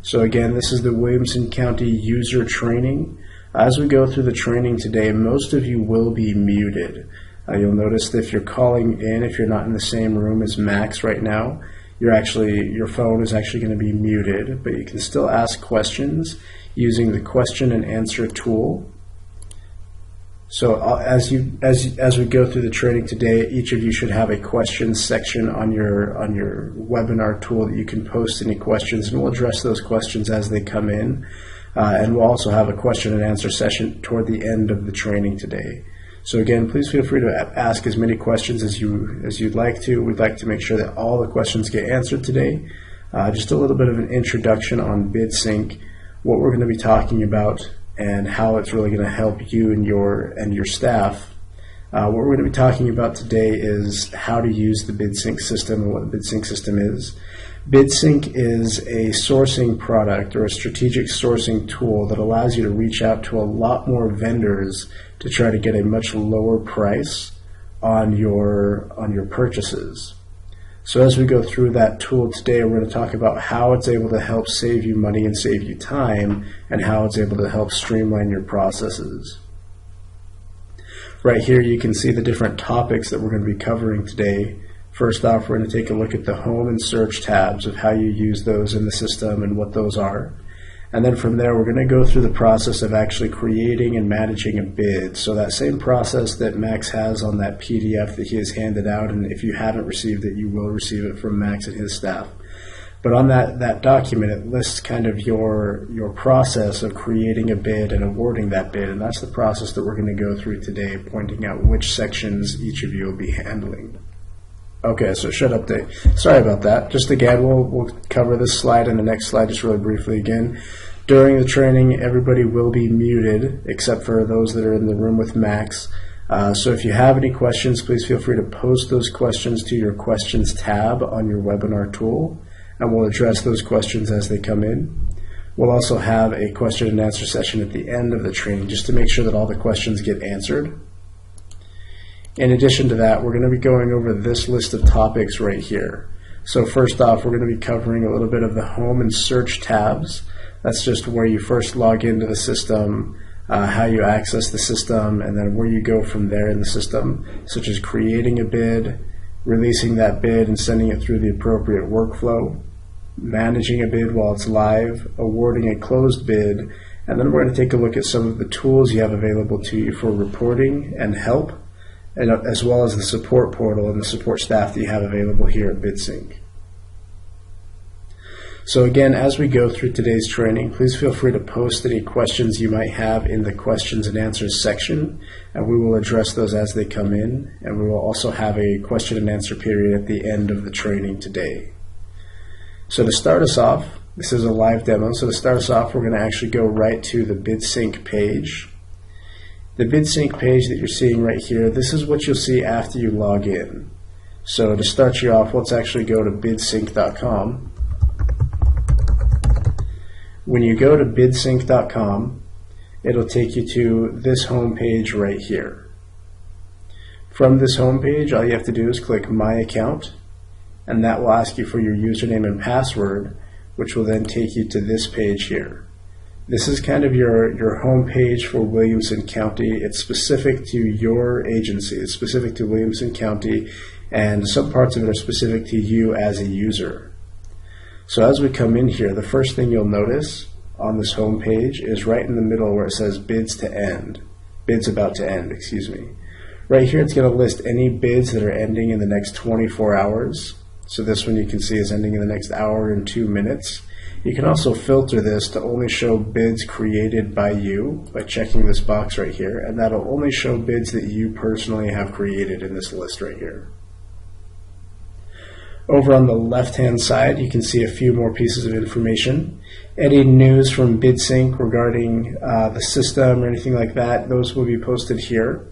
So again, this is the Williamson County user training. As we go through the training today, most of you will be muted. You'll notice that if you're calling in, if you're not in the same room as Max right now, your phone is actually going to be muted, but you can still ask questions using the question and answer tool. So as we go through the training today, each of you should have a questions section on your webinar tool that you can post any questions, and we'll address those questions as they come in. And we'll also have a question and answer session toward the end of the training today. So again, please feel free to ask as many questions as you'd like to. We'd like to make sure that all the questions get answered today. Just a little bit of an introduction on BidSync, what we're going to be talking about, and how it's really going to help you and your staff. What we're going to be talking about today is how to use the BidSync system and what the BidSync system is. BidSync is a sourcing product or a strategic sourcing tool that allows you to reach out to a lot more vendors to try to get a much lower price on your purchases. So as we go through that tool today, we're going to talk about how it's able to help save you money and save you time, and how it's able to help streamline your processes. Right here you can see the different topics that we're going to be covering today. First off, we're going to take a look at the home and search tabs of how you use those in the system and what those are. And then from there, we're going to go through the process of actually creating and managing a bid. So that same process that Max has on that PDF that he has handed out, and if you haven't received it, you will receive it from Max and his staff. But on that document, it lists kind of your process of creating a bid and awarding that bid. And that's the process that we're going to go through today, pointing out which sections each of you will be handling. Okay, so should update. Sorry about that. Just again, we'll cover this slide and the next slide just really briefly again. During the training, everybody will be muted except for those that are in the room with Max. So if you have any questions, please feel free to post those questions to your questions tab on your webinar tool, and we'll address those questions as they come in. We'll also have a question and answer session at the end of the training just to make sure that all the questions get answered. In addition to that, we're going to be going over this list of topics right here. So first off, we're going to be covering a little bit of the home and search tabs. That's just where you first log into the system, how you access the system, and then where you go from there in the system, such as creating a bid, releasing that bid and sending it through the appropriate workflow, managing a bid while it's live, awarding a closed bid, and then we're going to take a look at some of the tools you have available to you for reporting and help, and as well as the support portal and the support staff that you have available here at BidSync. So again, as we go through today's training, please feel free to post any questions you might have in the questions and answers section, and we will address those as they come in, and we will also have a question and answer period at the end of the training today. So to start us off, this is a live demo, so to start us off, we're going to actually go right to the BidSync page. The BidSync page that you're seeing right here, this is what you'll see after you log in. So to start you off, let's actually go to bidsync.com. When you go to bidsync.com, it'll take you to this home page right here. From this home page, all you have to do is click My Account, and that will ask you for your username and password, which will then take you to this page here. This is kind of your home page for Williamson County. It's specific to your agency. It's specific to Williamson County, and some parts of it are specific to you as a user. So as we come in here, the first thing you'll notice on this home page is right in the middle where it says bids to end. Bids about to end, excuse me. Right here it's going to list any bids that are ending in the next 24 hours. So this one you can see is ending in the next hour and 2 minutes. You can also filter this to only show bids created by you by checking this box right here, and that'll only show bids that you personally have created in this list right here. Over on the left-hand side, you can see a few more pieces of information. Any news from BidSync regarding the system or anything like that, those will be posted here.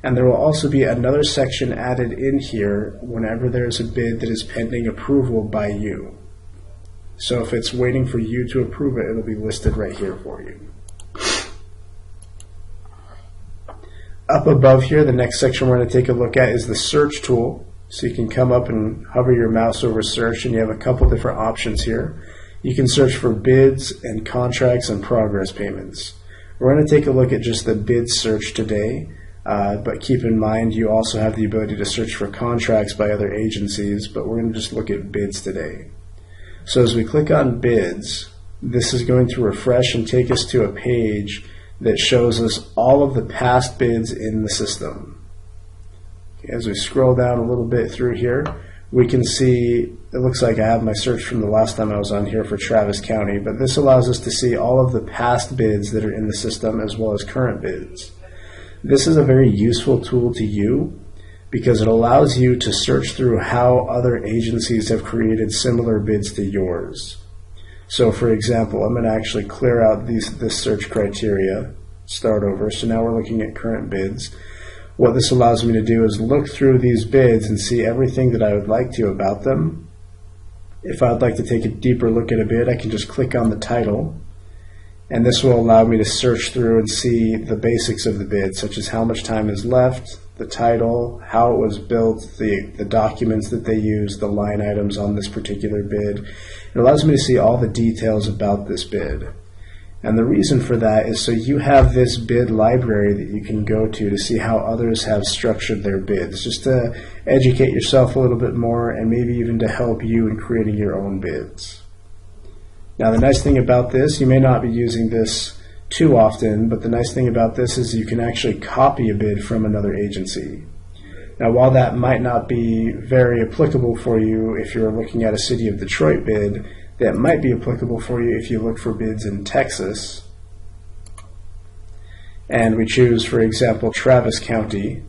And there will also be another section added in here whenever there's a bid that is pending approval by you. So if it's waiting for you to approve it, it'll be listed right here for you. Up above here, the next section we're going to take a look at is the search tool. So you can come up and hover your mouse over search, and you have a couple different options here. you can search for bids and contracts and progress payments. We're going to take a look at just the bid search today, but keep in mind you also have the ability to search for contracts by other agencies, but we're going to just look at bids today. So as we click on bids, this is going to refresh and take us to a page that shows us all of the past bids in the system. Okay, as we scroll down a little bit through here, we can see it looks like I have my search from the last time I was on here for Travis County, but this allows us to see all of the past bids that are in the system as well as current bids. This is a very useful tool to you because it allows you to search through how other agencies have created similar bids to yours. So for example, I'm going to actually clear out this search criteria, start over. So now we're looking at current bids. What this allows me to do is look through these bids and see everything that I would like to about them. If I would like to take a deeper look at a bid, I can just click on the title, and this will allow me to search through and see the basics of the bid, such as how much time is left, the title, how it was built, the documents that they used, the line items on this particular bid. It allows me to see all the details about this bid. And the reason for that is so you have this bid library that you can go to see how others have structured their bids, just to educate yourself a little bit more and maybe even to help you in creating your own bids. Now the nice thing about this, you may not be using this too often, but the nice thing about this is you can actually copy a bid from another agency. Now while that might not be very applicable for you if you're looking at a City of Detroit bid, that might be applicable for you if you look for bids in Texas. And we choose, for example, Travis County.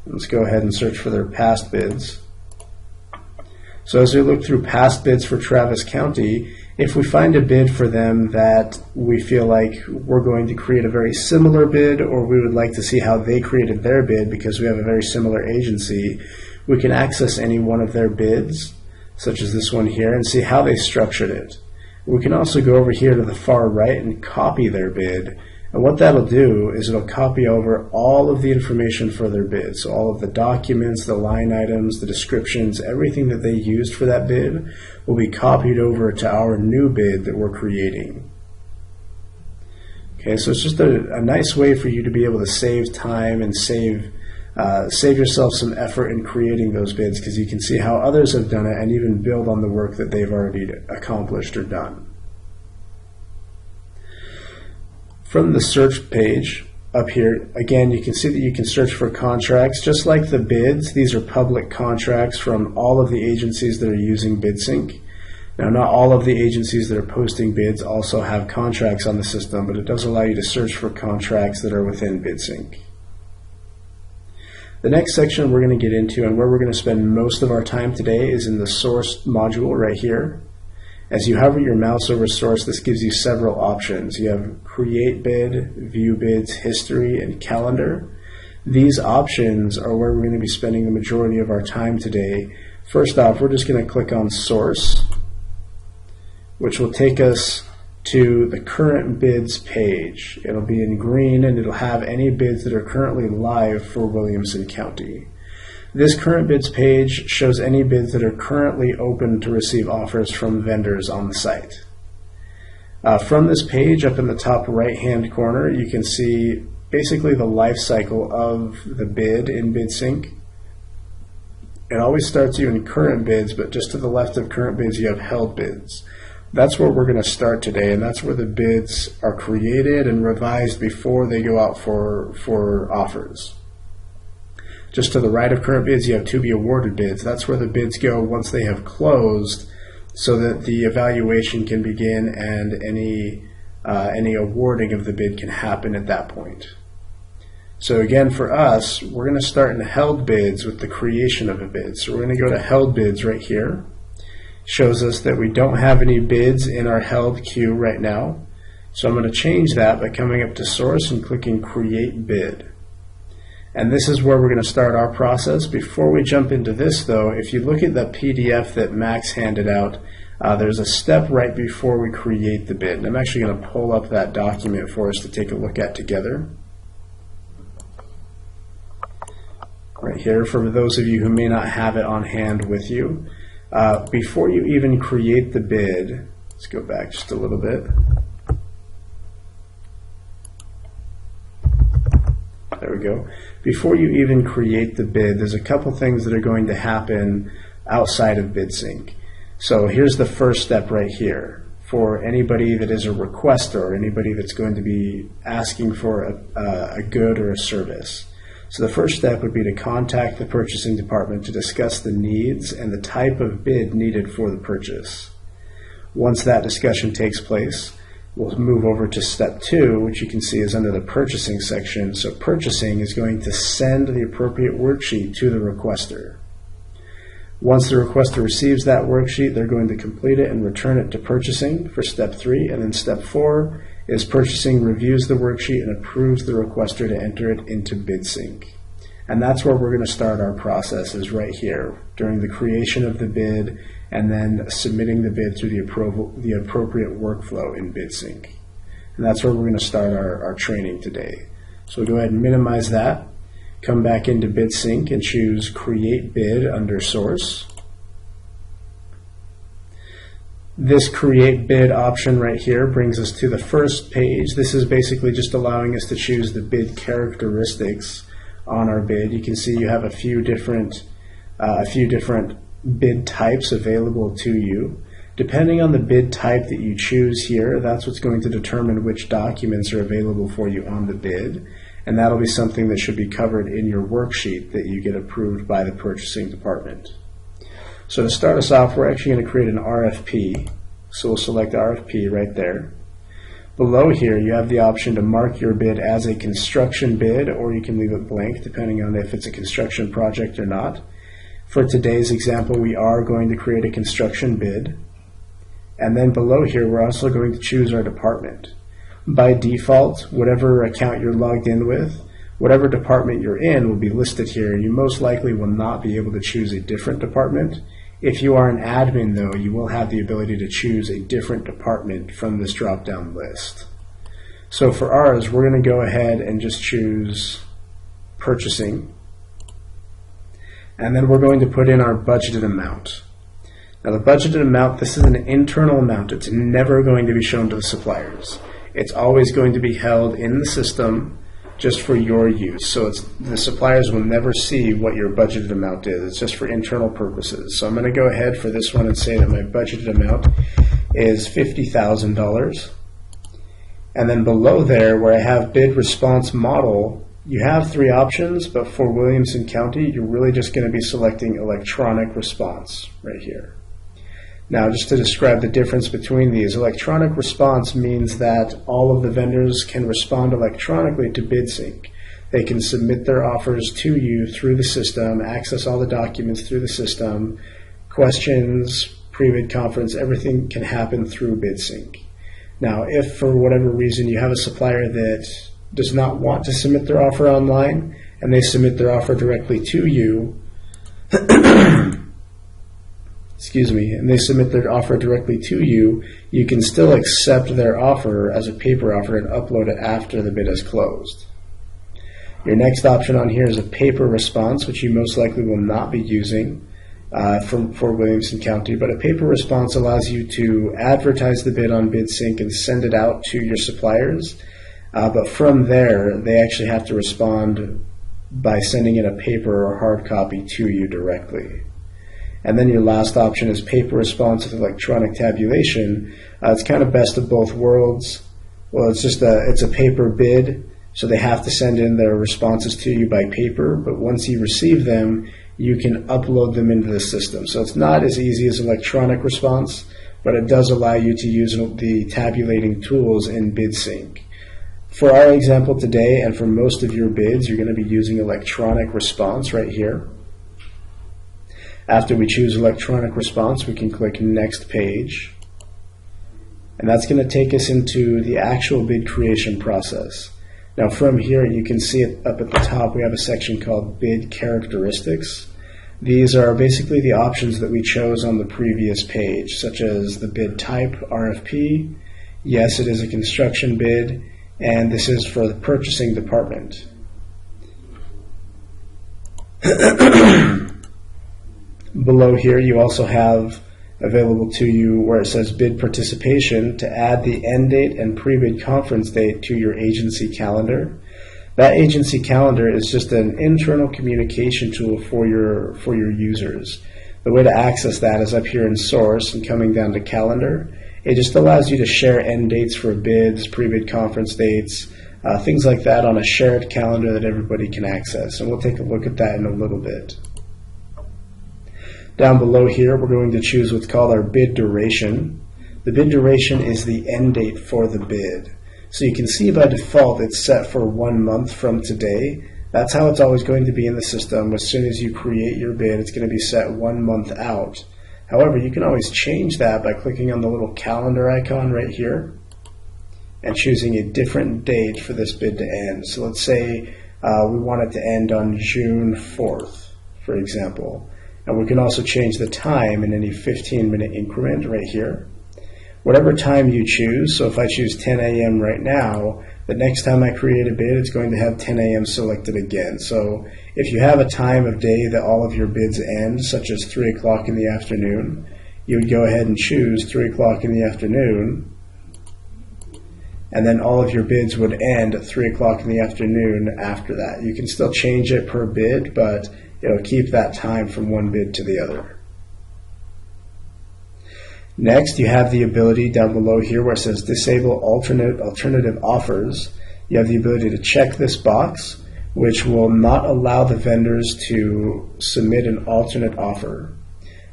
Let's go ahead and search for their past bids. So as we look through past bids for Travis County, if we find a bid for them that we feel like we're going to create a very similar bid, or we would like to see how they created their bid because we have a very similar agency, we can access any one of their bids, such as this one here, and see how they structured it. We can also go over here to the far right and copy their bid. And what that'll do is it'll copy over all of the information for their bid. So all of the documents, the line items, the descriptions, everything that they used for that bid will be copied over to our new bid that we're creating. Okay, so it's just a nice way for you to be able to save time and save yourself some effort in creating those bids, because you can see how others have done it and even build on the work that they've already accomplished or done. From the search page up here, again, you can see that you can search for contracts. Just like the bids, these are public contracts from all of the agencies that are using BidSync. Now, not all of the agencies that are posting bids also have contracts on the system, but it does allow you to search for contracts that are within BidSync. The next section we're going to get into and where we're going to spend most of our time today is in the source module right here. As you hover your mouse over source, this gives you several options. You have create bid, view bids, history, and calendar. These options are where we're going to be spending the majority of our time today. First off, we're just going to click on source, which will take us to the current bids page. It'll be in green and it'll have any bids that are currently live for Williamson County. This current bids page shows any bids that are currently open to receive offers from vendors on the site. From this page, up in the top right hand corner, you can see basically the life cycle of the bid in BidSync. It always starts you in current bids, but just to the left of current bids you have held bids. That's where we're going to start today, and that's where the bids are created and revised before they go out for offers. Just to the right of current bids, you have to be awarded bids. That's where the bids go once they have closed, so that the evaluation can begin and any awarding of the bid can happen at that point. So again, for us, we're going to start in held bids with the creation of a bid. So we're going to go to held bids right here. Shows us that we don't have any bids in our held queue right now. So I'm going to change that by coming up to source and clicking create bid. And this is where we're going to start our process. Before we jump into this though, if you look at the PDF that Max handed out, there's a step right before we create the bid. And I'm actually going to pull up that document for us to take a look at together. right here. For those of you who may not have it on hand with you, before you even create the bid, let's go back just a little bit. There we go. Before you even create the bid, there's a couple things that are going to happen outside of BidSync. So here's the first step right here. For anybody that is a requester, or anybody that's going to be asking for a good or a service. So the first step would be to contact the purchasing department to discuss the needs and the type of bid needed for the purchase. Once that discussion takes place, we'll move over to step 2, which you can see is under the purchasing section. So purchasing is going to send the appropriate worksheet to the requester. Once the requester receives that worksheet, they're going to complete it and return it to purchasing for step 3. And then step 4 is purchasing reviews the worksheet and approves the requester to enter it into BidSync. And that's where we're going to start our process, is right here, during the creation of the bid and then submitting the bid through the appropriate workflow in BidSync. And that's where we're going to start our training today. So we'll go ahead and minimize that. Come back into BidSync and choose Create Bid under Source. This Create Bid option right here brings us to the first page. This is basically just allowing us to choose the bid characteristics on our bid. You can see you have a few different bid types available to you. Depending on the bid type that you choose here, that's what's going to determine which documents are available for you on the bid. And that'll be something that should be covered in your worksheet that you get approved by the purchasing department. So to start us off, we're actually going to create an RFP. So we'll select RFP right there. Below here, you have the option to mark your bid as a construction bid, or you can leave it blank depending on if it's a construction project or not. For today's example, we are going to create a construction bid. And then below here, we're also going to choose our department. By default, whatever account you're logged in with, whatever department you're in will be listed here. You most likely will not be able to choose a different department. If you are an admin, though, you will have the ability to choose a different department from this drop-down list. So for ours, we're going to go ahead and just choose purchasing. And then we're going to put in our budgeted amount. Now the budgeted amount, this is an internal amount. It's never going to be shown to the suppliers. It's always going to be held in the system just for your use. So the suppliers will never see what your budgeted amount is. It's just for internal purposes. So I'm going to go ahead for this one and say that my budgeted amount is $50,000. And then below there, where I have bid response model, you have 3 options, but for Williamson County, you're really just going to be selecting electronic response right here. Now, just to describe the difference between these, electronic response means that all of the vendors can respond electronically to BidSync. They can submit their offers to you through the system, access all the documents through the system, questions, pre-bid conference, everything can happen through BidSync. Now, if for whatever reason you have a supplier that does not want to submit their offer online and they submit their offer directly to you, and they submit their offer directly to you, you can still accept their offer as a paper offer and upload it after the bid is closed. Your next option on here is a paper response, which you most likely will not be using for Williamson County, but a paper response allows you to advertise the bid on BidSync and send it out to your suppliers, but from there, they actually have to respond by sending in a paper or hard copy to you directly. And then your last option is paper response with electronic tabulation. It's kind of best of both worlds. Well, it's a paper bid, so they have to send in their responses to you by paper, but once you receive them, you can upload them into the system. So it's not as easy as electronic response, but it does allow you to use the tabulating tools in BidSync. For our example today, and for most of your bids, you're going to be using electronic response right here. After we choose electronic response, we can click Next Page. And that's going to take us into the actual bid creation process. Now from here, you can see it up at the top, we have a section called Bid Characteristics. These are basically the options that we chose on the previous page, such as the bid type, RFP. Yes, it is a construction bid, and this is for the purchasing department. Below here, you also have available to you where it says bid participation to add the end date and pre-bid conference date to your agency calendar. That agency calendar is just an internal communication tool for your users. The way to access that is up here in source and coming down to calendar. It just allows you to share end dates for bids, pre-bid conference dates, things like that on a shared calendar that everybody can access. And we'll take a look at that in a little bit. Down below here, we're going to choose what's called our bid duration. The bid duration is the end date for the bid. So you can see by default it's set for 1 month from today. That's how it's always going to be in the system. As soon as you create your bid, it's going to be set 1 month out. However, you can always change that by clicking on the little calendar icon right here and choosing a different date for this bid to end. So let's say we want it to end on June 4th, for example. And we can also change the time in any 15-minute increment right here. Whatever time you choose, so if I choose 10 a.m. right now, the next time I create a bid, it's going to have 10 a.m. selected again. So if you have a time of day that all of your bids end, such as 3 o'clock in the afternoon, you would go ahead and choose 3 o'clock in the afternoon, and then all of your bids would end at 3 o'clock in the afternoon after that. You can still change it per bid, but it'll keep that time from one bid to the other. Next, you have the ability down below here where it says disable alternative offers. You have the ability to check this box, which will not allow the vendors to submit an alternate offer.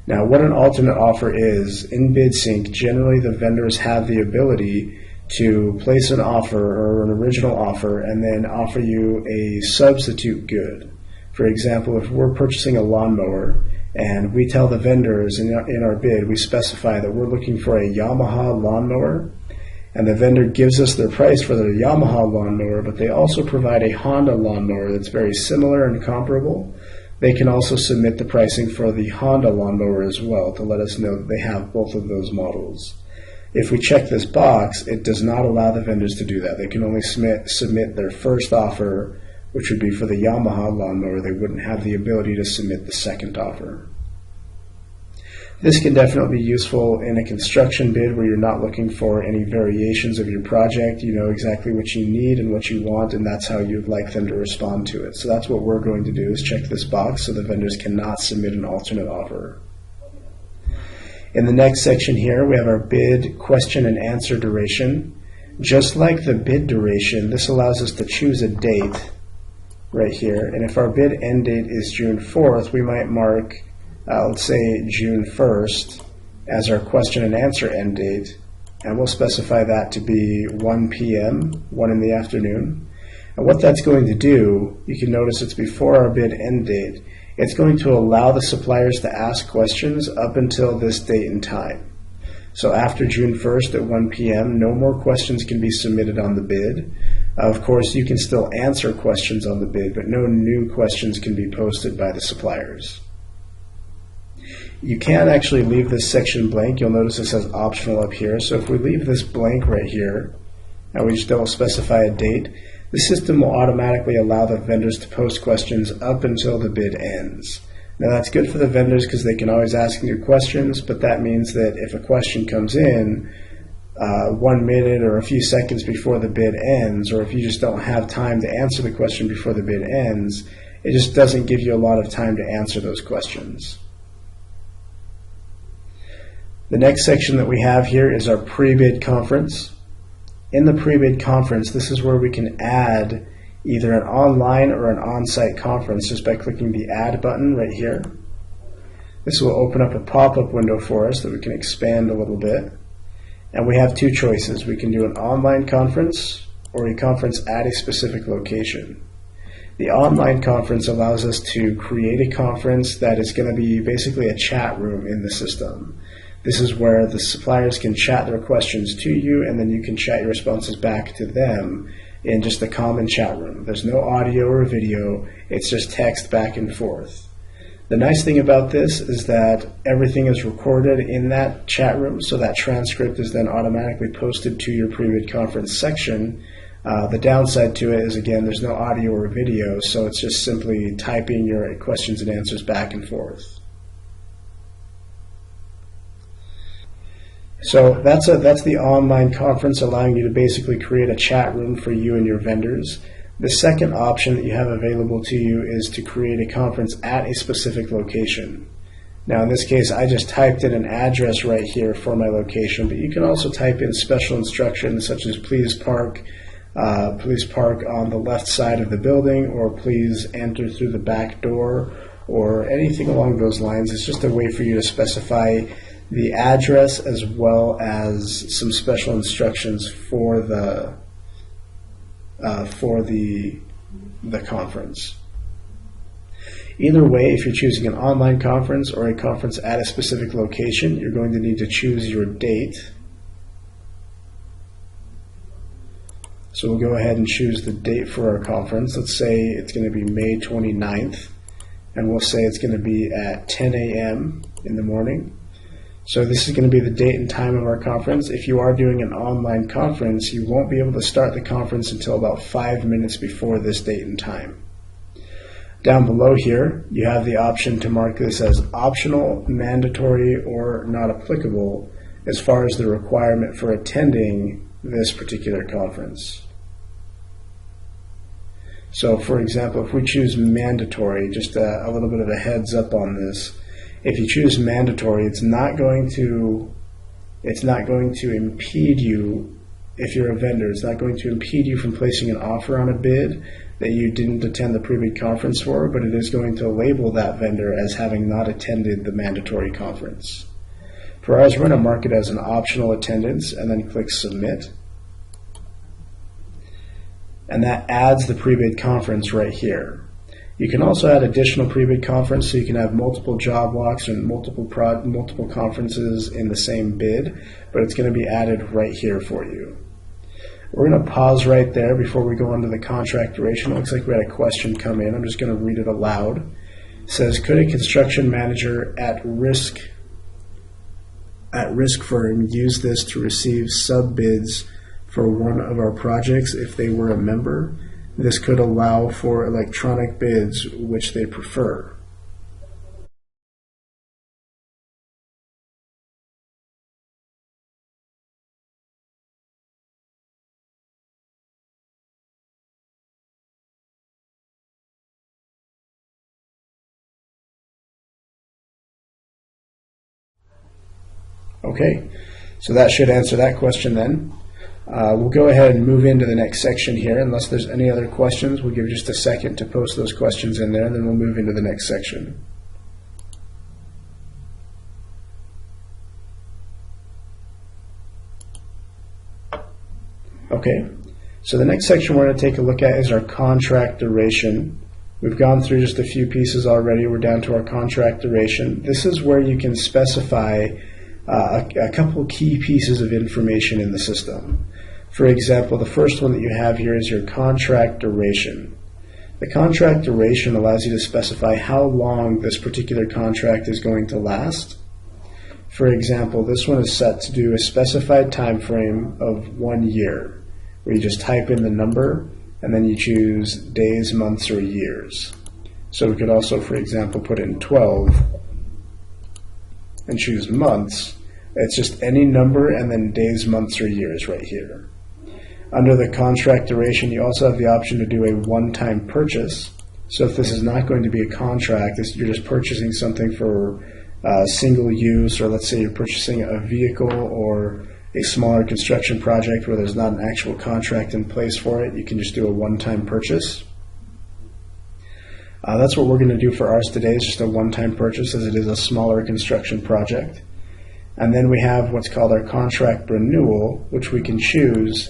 Now, what an alternate offer is, in BidSync, generally the vendors have the ability to place an offer or an original offer and then offer you a substitute good. For example, if we're purchasing a lawnmower and we tell the vendors in our bid, we specify that we're looking for a Yamaha lawnmower, and the vendor gives us their price for the Yamaha lawnmower, but they also provide a Honda lawnmower that's very similar and comparable. They can also submit the pricing for the Honda lawnmower as well to let us know that they have both of those models. If we check this box, it does not allow the vendors to do that. They can only submit their first offer, which would be for the Yamaha lawnmower. They wouldn't have the ability to submit the second offer. This can definitely be useful in a construction bid where you're not looking for any variations of your project. You know exactly what you need and what you want, and that's how you'd like them to respond to it. So that's what we're going to do, is check this box so the vendors cannot submit an alternate offer. In the next section here, we have our bid question and answer duration. Just like the bid duration, this allows us to choose a date right here. And if our bid end date is June 4th, we might mark, let's say June 1st as our question and answer end date. And we'll specify that to be 1 p.m., 1 in the afternoon. And what that's going to do, you can notice it's before our bid end date. It's going to allow the suppliers to ask questions up until this date and time. So after June 1st at 1 p.m., no more questions can be submitted on the bid. Of course, you can still answer questions on the bid, but no new questions can be posted by the suppliers. You can actually leave this section blank. You'll notice it says optional up here. So if we leave this blank right here, and we just don't specify a date, the system will automatically allow the vendors to post questions up until the bid ends. Now that's good for the vendors because they can always ask new questions, but that means that if a question comes in 1 minute or a few seconds before the bid ends, or if you just don't have time to answer the question before the bid ends, it just doesn't give you a lot of time to answer those questions. The next section that we have here is our pre-bid conference. In the pre-bid conference, this is where we can add either an online or an on-site conference just by clicking the Add button right here. This will open up a pop-up window for us that we can expand a little bit. And we have two choices. We can do an online conference or a conference at a specific location. The online conference allows us to create a conference that is going to be basically a chat room in the system. This is where the suppliers can chat their questions to you, and then you can chat your responses back to them in just a common chat room. There's no audio or video, it's just text back and forth. The nice thing about this is that everything is recorded in that chat room, so that transcript is then automatically posted to your pre-bid conference section The downside to it is, again, there's no audio or video, so it's just simply typing your questions and answers back and forth. So that's the online conference, allowing you to basically create a chat room for you and your vendors. The second option that you have available to you is to create a conference at a specific location. Now in this case, I just typed in an address right here for my location, but you can also type in special instructions such as please park on the left side of the building, or please enter through the back door, or anything along those lines. It's just a way for you to specify the address as well as some special instructions for the conference. Either way, if you're choosing an online conference or a conference at a specific location, you're going to need to choose your date. So we'll go ahead and choose the date for our conference. Let's say it's going to be May 29th, and we'll say it's going to be at 10 a.m. in the morning. So this is going to be the date and time of our conference. If you are doing an online conference, you won't be able to start the conference until about 5 minutes before this date and time. Down below here, you have the option to mark this as optional, mandatory, or not applicable as far as the requirement for attending this particular conference. So for example, if we choose mandatory, just a little bit of a heads up on this, if you choose mandatory, it's not going to impede you, if you're a vendor, it's not going to impede you from placing an offer on a bid that you didn't attend the pre-bid conference for, but it is going to label that vendor as having not attended the mandatory conference. For ours, we're going to mark it as an optional attendance and then click submit. And that adds the pre-bid conference right here. You can also add additional pre-bid conference, so you can have multiple job walks and multiple conferences in the same bid, but it's going to be added right here for you. We're going to pause right there before we go on to the contract duration. It looks like we had a question come in. I'm just going to read it aloud. It says, could a construction manager at risk firm use this to receive sub-bids for one of our projects if they were a member? This could allow for electronic bids, which they prefer. Okay, so that should answer that question then. We'll go ahead and move into the next section here. Unless there's any other questions, we'll give just a second to post those questions in there, and then we'll move into the next section. Okay, so the next section we're going to take a look at is our contract duration. We've gone through just a few pieces already. We're down to our contract duration. This is where you can specify a couple key pieces of information in the system. For example, the first one that you have here is your contract duration. The contract duration allows you to specify how long this particular contract is going to last. For example, this one is set to do a specified time frame of 1 year, where you just type in the number and then you choose days, months, or years. So we could also, for example, put in 12 and choose months. It's just any number and then days, months, or years right here. Under the contract duration, you also have the option to do a one-time purchase. So if this is not going to be a contract, you're just purchasing something for single use, or let's say you're purchasing a vehicle or a smaller construction project where there's not an actual contract in place for it, you can just do a one-time purchase. That's what we're going to do for ours today, is just a one-time purchase, as it is a smaller construction project. And then we have what's called our contract renewal, which we can choose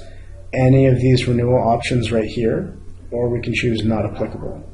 any of these renewal options right here, or we can choose not applicable.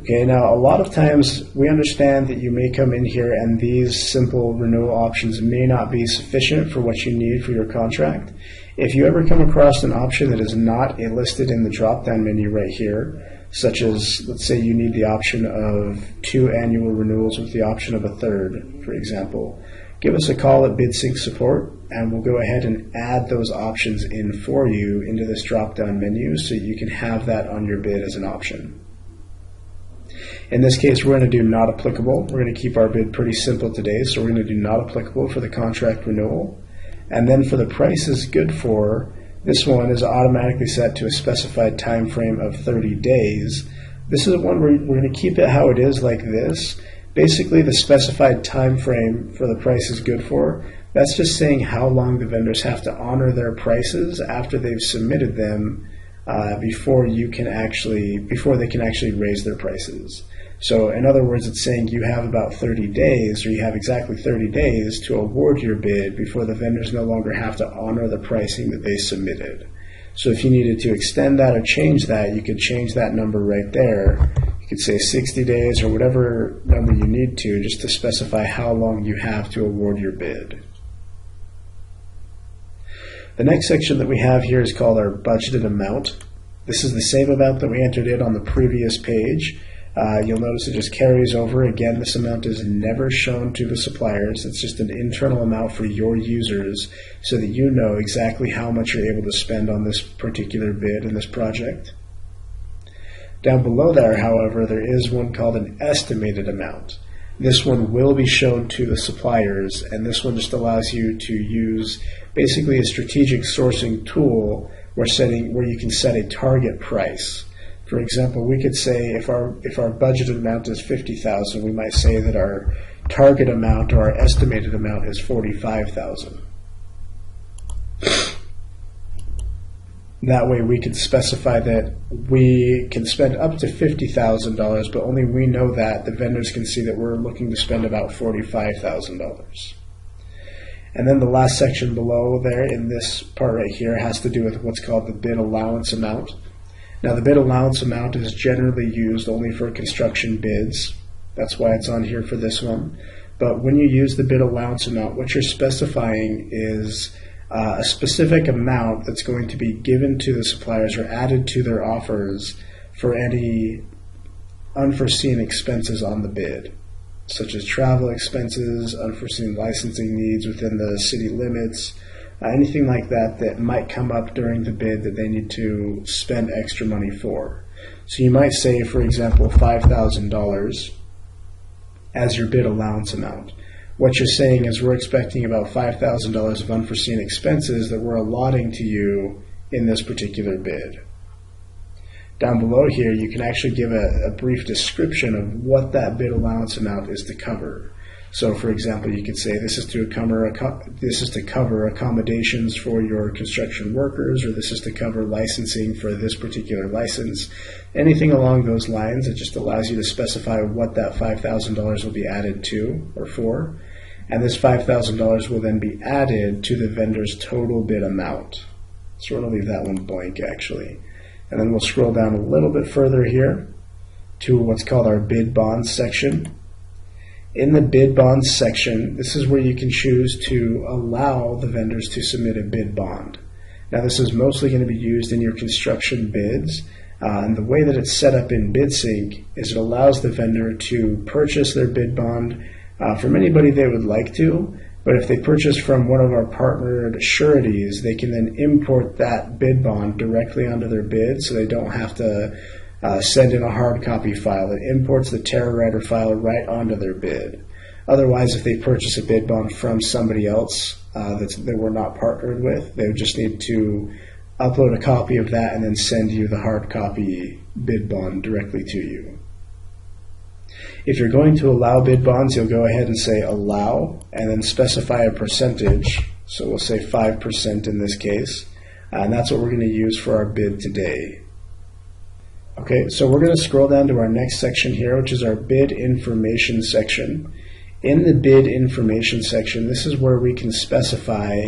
Okay, now a lot of times we understand that you may come in here and these simple renewal options may not be sufficient for what you need for your contract. If you ever come across an option that is not listed in the drop-down menu right here, such as, let's say you need the option of 2 annual renewals with the option of a third, for example, give us a call at BidSync Support, and we'll go ahead and add those options in for you into this drop-down menu so you can have that on your bid as an option. In this case, we're going to do not applicable. We're going to keep our bid pretty simple today, so we're going to do not applicable for the contract renewal. And then for the price is good for, this one is automatically set to a specified time frame of 30 days. This is one where we're going to keep it how it is like this. Basically, the specified time frame for the price is good for, that's just saying how long the vendors have to honor their prices after they've submitted them before they can actually raise their prices. So in other words, it's saying you have about 30 days, or you have exactly 30 days to award your bid before the vendors no longer have to honor the pricing that they submitted. So if you needed to extend that or change that, you could change that number right there. You could say 60 days or whatever number you need to, just to specify how long you have to award your bid. The next section that we have here is called our budgeted amount. This is the same amount that we entered in on the previous page. You'll notice it just carries over. Again, this amount is never shown to the suppliers. It's just an internal amount for your users so that you know exactly how much you're able to spend on this particular bid in this project. Down below there, however, there is one called an estimated amount. This one will be shown to the suppliers, and this one just allows you to use basically a strategic sourcing tool where you can set a target price. For example, we could say if our budgeted amount is $50,000, we might say that our target amount or our estimated amount is $45,000. That way we can specify that we can spend up to $50,000, but only we know that. The vendors can see that we're looking to spend about $45,000. And then the last section below there in this part right here has to do with what's called the bid allowance amount. Now, the bid allowance amount is generally used only for construction bids. That's why it's on here for this one. But when you use the bid allowance amount, what you're specifying is a specific amount that's going to be given to the suppliers or added to their offers for any unforeseen expenses on the bid, such as travel expenses, unforeseen licensing needs within the city limits, anything like that that might come up during the bid that they need to spend extra money for. So you might say, for example, $5,000 as your bid allowance amount. What you're saying is we're expecting about $5,000 of unforeseen expenses that we're allotting to you in this particular bid. Down below here, you can actually give a brief description of what that bid allowance amount is to cover. So, for example, you could say this is to cover accommodations for your construction workers, or this is to cover licensing for this particular license. Anything along those lines, it just allows you to specify what that $5,000 will be added to or for. And this $5,000 will then be added to the vendor's total bid amount. So we're going to leave that one blank, actually. And then we'll scroll down a little bit further here to what's called our bid bonds section. In the bid bonds section, this is where you can choose to allow the vendors to submit a bid bond. Now, this is mostly going to be used in your construction bids, and the way that it's set up in BidSync is it allows the vendor to purchase their bid bond from anybody they would like to, but if they purchase from one of our partnered sureties, they can then import that bid bond directly onto their bid, so they don't have to send in a hard copy file. It imports the TerraWriter file right onto their bid. Otherwise, if they purchase a bid bond from somebody else that we're not partnered with, they would just need to upload a copy of that and then send you the hard copy bid bond directly to you. If you're going to allow bid bonds, you'll go ahead and say allow and then specify a percentage. So we'll say 5% in this case, and that's what we're going to use for our bid today. Okay, so we're going to scroll down to our next section here, which is our bid information section. In the bid information section, this is where we can specify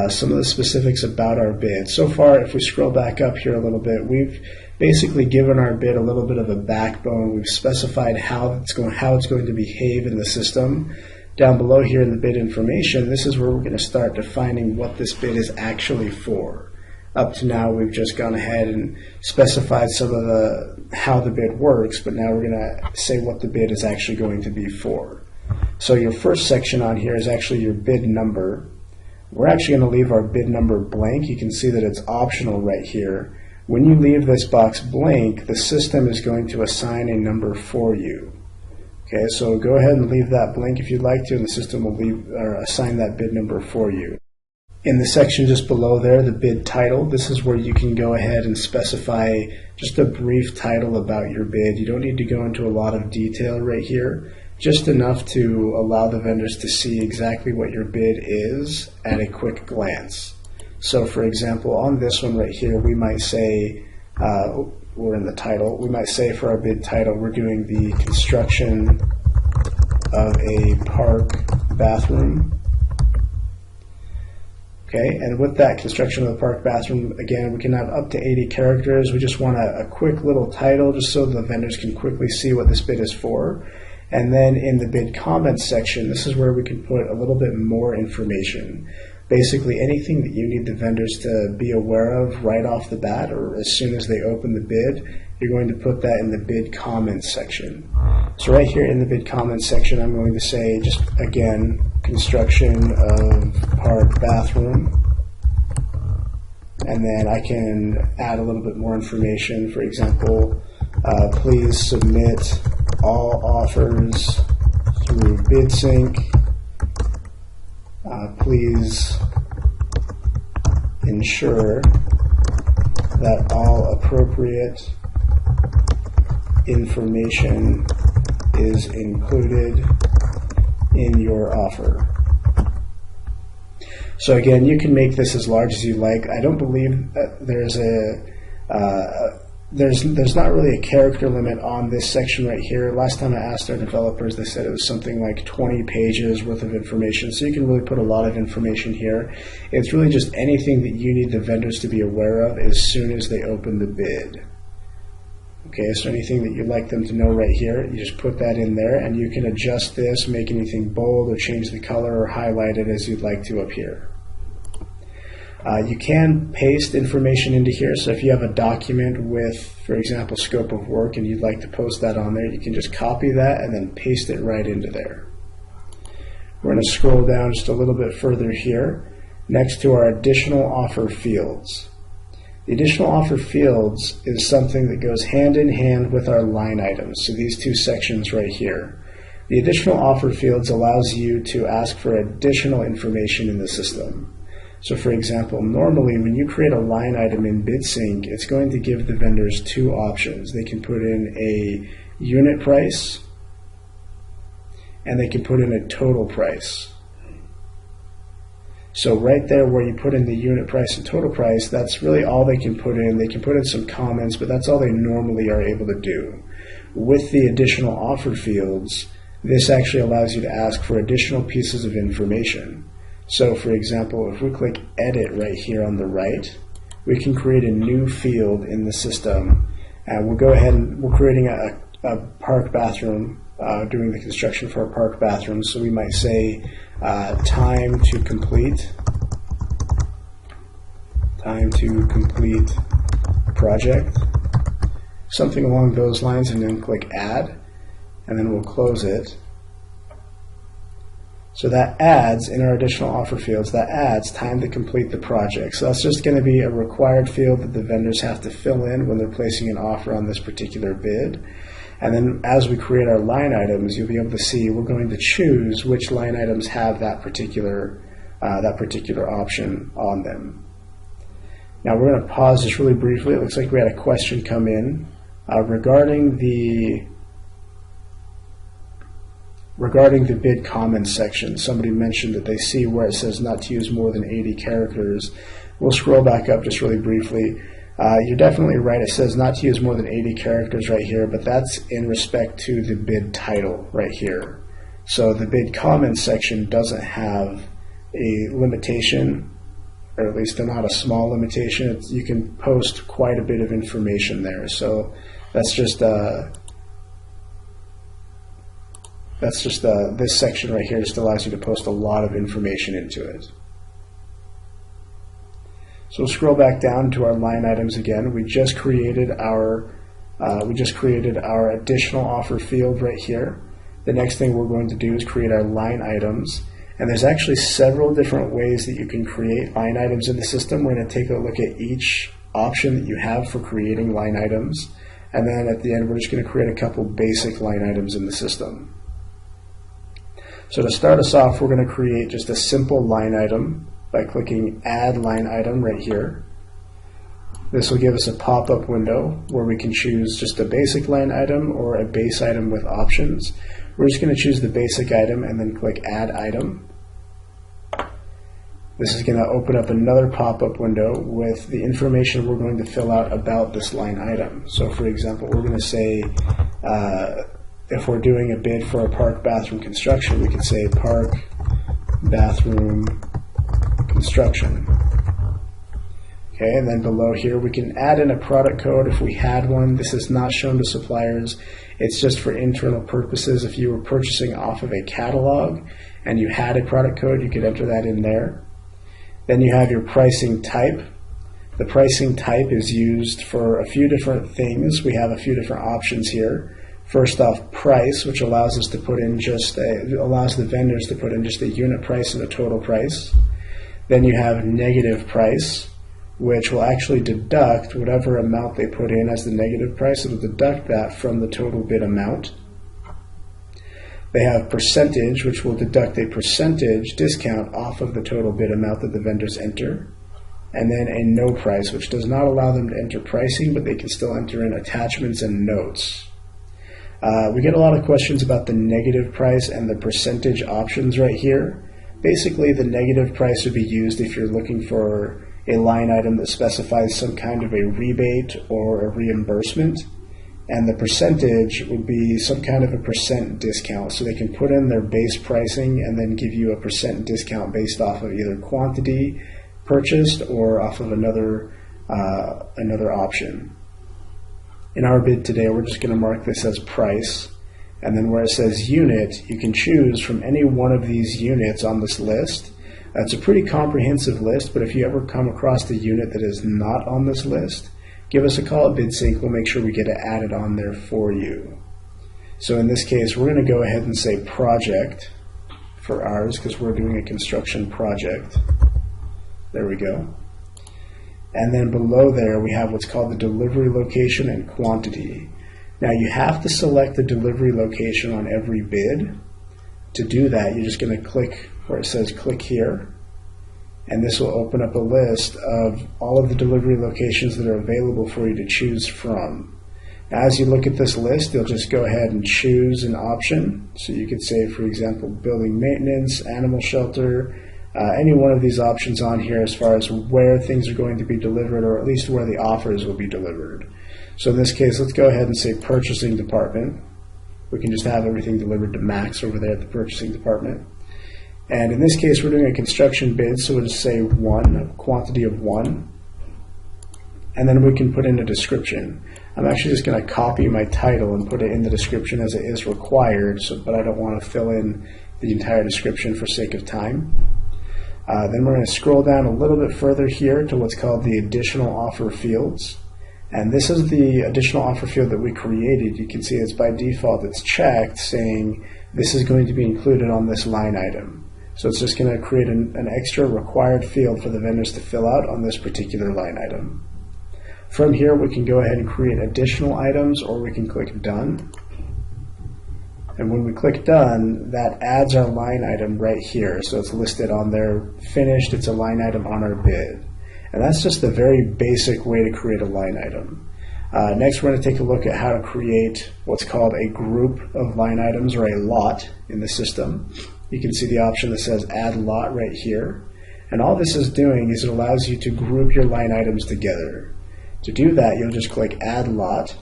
some of the specifics about our bid. So far, if we scroll back up here a little bit, we've basically given our bid a little bit of a backbone. We've specified how it's going to behave in the system. Down below here in the bid information, this is where we're going to start defining what this bid is actually for. Up to now, we've just gone ahead and specified some of how the bid works, but now we're going to say what the bid is actually going to be for. So your first section on here is actually your bid number. We're actually going to leave our bid number blank. You can see that it's optional right here. When you leave this box blank, the system is going to assign a number for you. Okay, so go ahead and leave that blank if you'd like to, and the system will assign that bid number for you. In the section just below there, the bid title, this is where you can go ahead and specify just a brief title about your bid. You don't need to go into a lot of detail right here, just enough to allow the vendors to see exactly what your bid is at a quick glance. So for example, on this one right here, we might say, we're in the title, we might say for our bid title, we're doing the construction of a park bathroom. Okay, and with that construction of the park bathroom, again, we can have up to 80 characters. We just want a quick little title just so the vendors can quickly see what this bid is for. And then in the bid comments section, this is where we can put a little bit more information. Basically anything that you need the vendors to be aware of right off the bat or as soon as they open the bid, you're going to put that in the bid comments section. So right here in the bid comments section, I'm going to say just again, construction of park bathroom. And then I can add a little bit more information. For example, please submit all offers through BidSync. Please ensure that all appropriate information is included in your offer. So again, you can make this as large as you like. I don't believe that there's not really a character limit on this section right here. Last time I asked our developers, they said it was something like 20 pages worth of information. So you can really put a lot of information here. It's really just anything that you need the vendors to be aware of as soon as they open the bid. Okay, so anything that you'd like them to know right here, you just put that in there, and you can adjust this, make anything bold or change the color or highlight it as you'd like to up here. You can paste information into here, so if you have a document with, for example, scope of work and you'd like to post that on there, you can just copy that and then paste it right into there. We're going to scroll down just a little bit further here, next to our additional offer fields. The additional offer fields is something that goes hand in hand with our line items, so these two sections right here. The additional offer fields allows you to ask for additional information in the system. So for example, normally when you create a line item in BidSync, it's going to give the vendors two options. They can put in a unit price and they can put in a total price. So right there where you put in the unit price and total price, that's really all they can put in. They can put in some comments, but that's all they normally are able to do. With the additional offer fields, this actually allows you to ask for additional pieces of information. So for example, if we click edit right here on the right, we can create a new field in the system. And we'll go ahead and we're creating a park bathroom, doing the construction for a park bathroom. So we might say time to complete project, something along those lines, and then click add, and then we'll close it. So that adds, in our additional offer fields, that adds time to complete the project. So that's just going to be a required field that the vendors have to fill in when they're placing an offer on this particular bid. And then as we create our line items, you'll be able to see we're going to choose which line items have that particular option on them. Now we're going to pause just really briefly. It looks like we had a question come in regarding the bid comments section. Somebody mentioned that they see where it says not to use more than 80 characters. We'll scroll back up just really briefly. You're definitely right. It says not to use more than 80 characters right here, but that's in respect to the bid title right here. So the bid comments section doesn't have a limitation, or at least not a small limitation. You can post quite a bit of information there. So that's just this section right here just allows you to post a lot of information into it. So we'll scroll back down to our line items again. We just created our additional offer field right here. the next thing we're going to do is create our line items. And there's actually several different ways that you can create line items in the system. We're going to take a look at each option that you have for creating line items. And then at the end, we're just going to create a couple basic line items in the system. So to start us off, we're going to create just a simple line item by clicking Add Line Item right here. This will give us a pop-up window where we can choose just a basic line item or a base item with options. We're just going to choose the basic item and then click Add Item. This is going to open up another pop-up window with the information we're going to fill out about this line item. So for example, we're going to say, if we're doing a bid for a park bathroom construction, we could say park bathroom construction. Okay, and then below here we can add in a product code if we had one. This is not shown to suppliers. It's just for internal purposes. If you were purchasing off of a catalog and you had a product code, you could enter that in there. Then you have your pricing type. The pricing type is used for a few different things. We have a few different options here. First off, price, which allows us to put in allows the vendors to put in just a unit price and a total price. Then you have negative price, which will actually deduct whatever amount they put in as the negative price. It'll deduct that from the total bid amount. They have percentage, which will deduct a percentage discount off of the total bid amount that the vendors enter. And then a no price, which does not allow them to enter pricing, but they can still enter in attachments and notes. We get a lot of questions about the negative price and the percentage options right here. Basically, the negative price would be used if you're looking for a line item that specifies some kind of a rebate or a reimbursement, and the percentage would be some kind of a percent discount. So they can put in their base pricing and then give you a percent discount based off of either quantity purchased or off of another option. In our bid today, we're just going to mark this as price, and then where it says unit, you can choose from any one of these units on this list. It's a pretty comprehensive list, but if you ever come across the unit that is not on this list, give us a call at BidSync. We'll make sure we get it added on there for you. So in this case, we're going to go ahead and say project for ours because we're doing a construction project. There we go. And then below there, we have what's called the delivery location and quantity. Now you have to select the delivery location on every bid. To do that, you're just going to click where it says click here, and this will open up a list of all of the delivery locations that are available for you to choose from. Now, as you look at this list, you'll just go ahead and choose an option. So you could say, for example, building maintenance, animal shelter, any one of these options on here as far as where things are going to be delivered, or at least where the offers will be delivered. So in this case, let's go ahead and say purchasing department. We can just have everything delivered to Max over there at the purchasing department. And in this case, we're doing a construction bid, so we'll just say 1, a quantity of 1. And then we can put in a description. I'm actually just going to copy my title and put it in the description as it is required, but I don't want to fill in the entire description for sake of time. Then we're going to scroll down a little bit further here to what's called the additional offer fields. And this is the additional offer field that we created. You can see it's by default, it's checked saying this is going to be included on this line item. So it's just going to create an extra required field for the vendors to fill out on this particular line item. From here, we can go ahead and create additional items, or we can click Done. And when we click Done, that adds our line item right here. So it's listed on there, finished, it's a line item on our bid. And that's just a very basic way to create a line item. Next, we're going to take a look at how to create what's called a group of line items, or a lot in the system. You can see the option that says Add Lot right here. And all this is doing is it allows you to group your line items together. To do that, you'll just click Add Lot.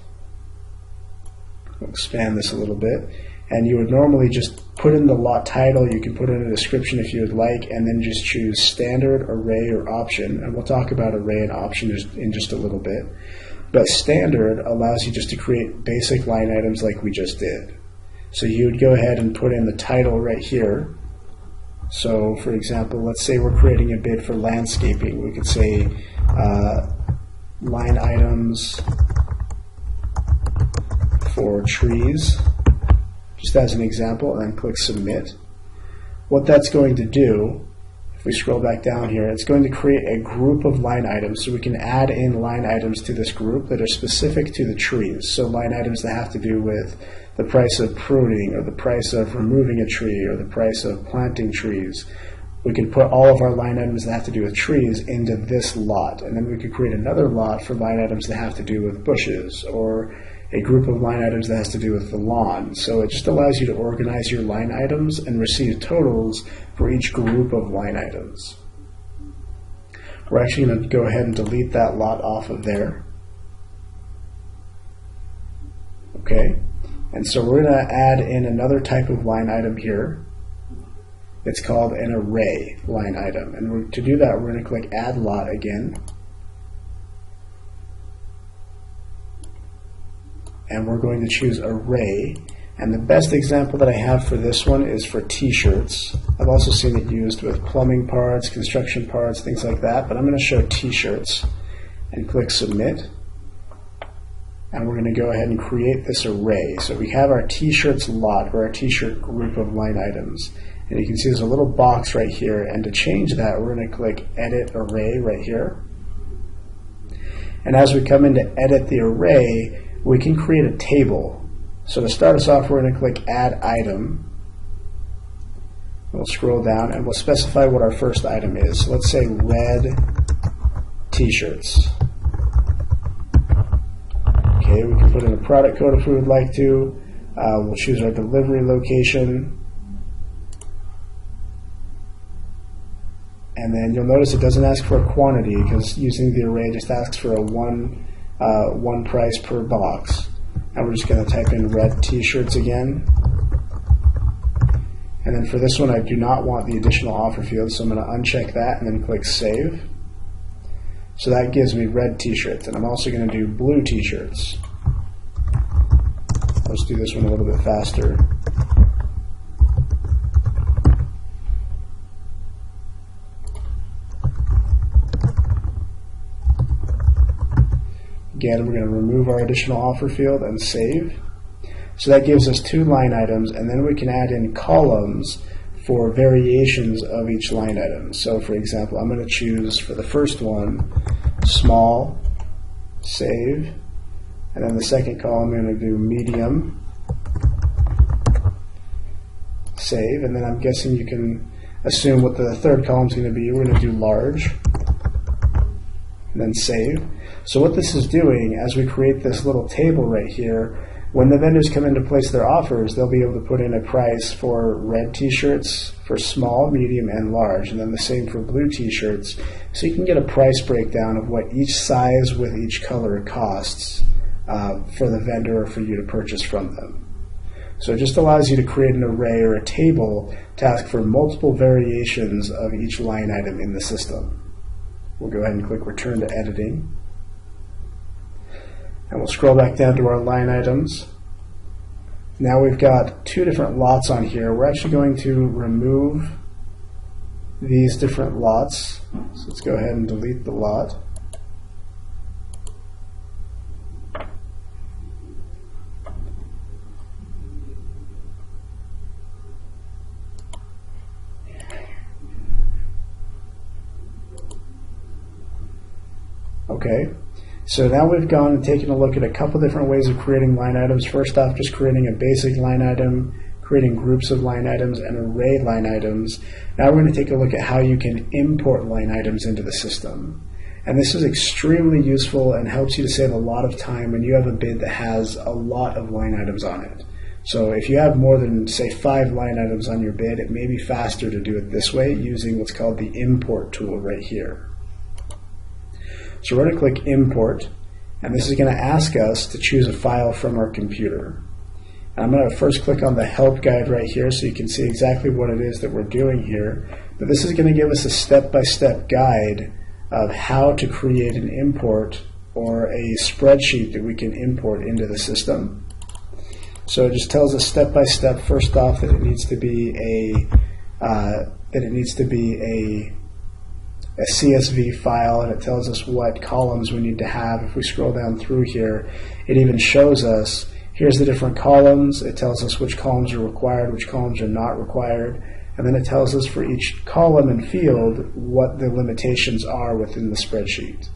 I'll expand this a little bit. And you would normally just put in the lot title. You can put in a description if you would like, and then just choose standard, array, or option. And we'll talk about array and option in just a little bit. But standard allows you just to create basic line items like we just did. So you would go ahead and put in the title right here. So for example, let's say we're creating a bid for landscaping. We could say line items for trees. just as an example, and then click Submit. What that's going to do, if we scroll back down here, it's going to create a group of line items, so we can add in line items to this group that are specific to the trees. So line items that have to do with the price of pruning, or the price of removing a tree, or the price of planting trees. We can put all of our line items that have to do with trees into this lot, and then we could create another lot for line items that have to do with bushes, or a group of line items that has to do with the lawn. So it just allows you to organize your line items and receive totals for each group of line items. We're actually going to go ahead and delete that lot off of there. Okay, and so we're going to add in another type of line item here. It's called an array line item, and to do that we're going to click Add Lot again. And we're going to choose array, and the best example that I have for this one is for t-shirts. I've also seen it used with plumbing parts, construction parts, things like that, but I'm going to show t-shirts and click Submit, and we're going to go ahead and create this array. So we have our t-shirts lot, or our t-shirt group of line items, and you can see there's a little box right here, and to change that we're going to click Edit Array right here, and as we come in to edit the array, we can create a table. So to start us off, we're going to click Add Item. We'll scroll down and we'll specify what our first item is. So let's say red t-shirts. Okay, we can put in a product code if we would like to. We'll choose our delivery location. And then you'll notice it doesn't ask for a quantity, because using the array just asks for a one price per box. And we're just going to type in red t-shirts again. And then for this one I do not want the additional offer field, so I'm going to uncheck that and then click Save. So that gives me red t-shirts, and I'm also going to do blue t-shirts. Let's do this one a little bit faster. Again, we're going to remove our additional offer field and save. So that gives us two line items, and then we can add in columns for variations of each line item. So for example, I'm going to choose for the first one, small, save, and then the second column I'm going to do medium, save, and then I'm guessing you can assume what the third column is going to be. We're going to do large, and then save. So what this is doing, as we create this little table right here, when the vendors come in to place their offers, they'll be able to put in a price for red t-shirts, for small, medium, and large, and then the same for blue t-shirts. So you can get a price breakdown of what each size with each color costs for the vendor or for you to purchase from them. So it just allows you to create an array or a table to ask for multiple variations of each line item in the system. We'll go ahead and click Return to Editing. And we'll scroll back down to our line items. Now we've got two different lots on here. We're actually going to remove these different lots. So let's go ahead and delete the lot. Okay. So now we've gone and taken a look at a couple different ways of creating line items. First off, just creating a basic line item, creating groups of line items, and array line items. Now we're going to take a look at how you can import line items into the system. And this is extremely useful and helps you to save a lot of time when you have a bid that has a lot of line items on it. So if you have more than, say, 5 line items on your bid, it may be faster to do it this way using what's called the import tool right here. So we're going to click Import, and this is going to ask us to choose a file from our computer. And I'm going to first click on the Help Guide right here so you can see exactly what it is that we're doing here. But this is going to give us a step-by-step guide of how to create an import or a spreadsheet that we can import into the system. So it just tells us step-by-step, first off, that it needs to be a CSV file, and it tells us what columns we need to have. If we scroll down through here, it even shows us Here's the different columns. It tells us which columns are required, which columns are not required, and then it tells us for each column and field what the limitations are within the spreadsheet.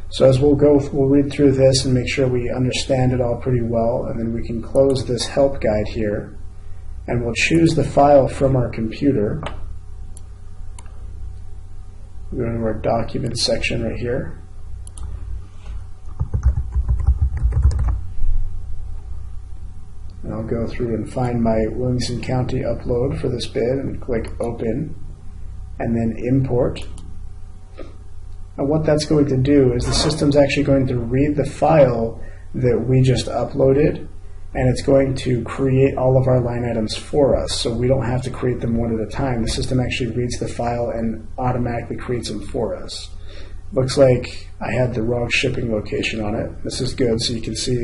So as we'll read through this and make sure we understand it all pretty well, and then we can close this help guide here, and we'll choose the file from our computer. We'll go to our documents section right here. And I'll go through and find my Williamson County upload for this bid and click Open and then Import. And what that's going to do is the system's actually going to read the file that we just uploaded, and it's going to create all of our line items for us, so we don't have to create them one at a time. The system actually reads the file and automatically creates them for us. Looks like I had the wrong shipping location on it. This is good, so you can see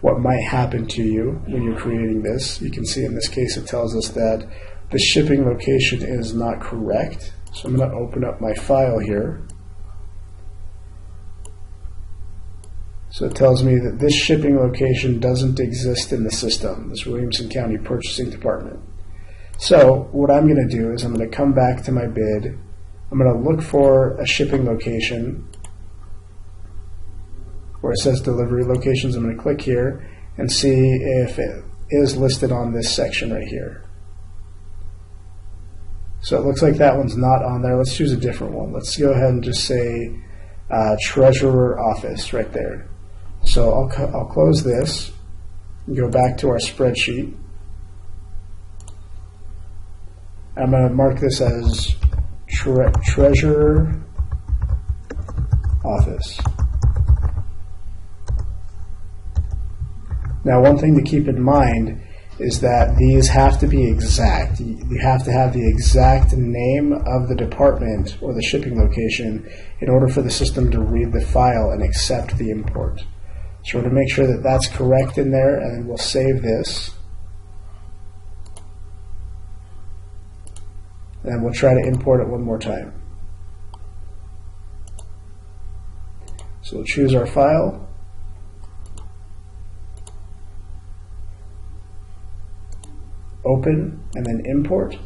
what might happen to you when you're creating this. You can see in this case it tells us that the shipping location is not correct. So I'm going to open up my file here. So it tells me that this shipping location doesn't exist in the system, this Williamson County Purchasing Department. So what I'm going to do is I'm going to come back to my bid. I'm going to look for a shipping location where it says delivery locations. I'm going to click here and see if it is listed on this section right here. So it looks like that one's not on there. Let's choose a different one. Let's go ahead and just say Treasurer Office right there. So I'll close this and go back to our spreadsheet. I'm going to mark this as Treasurer Office. Now, one thing to keep in mind is that these have to be exact. You have to have the exact name of the department or the shipping location in order for the system to read the file and accept the import. So we're going to make sure that that's correct in there, and then we'll save this. And we'll try to import it one more time. So we'll choose our file. Open and then import.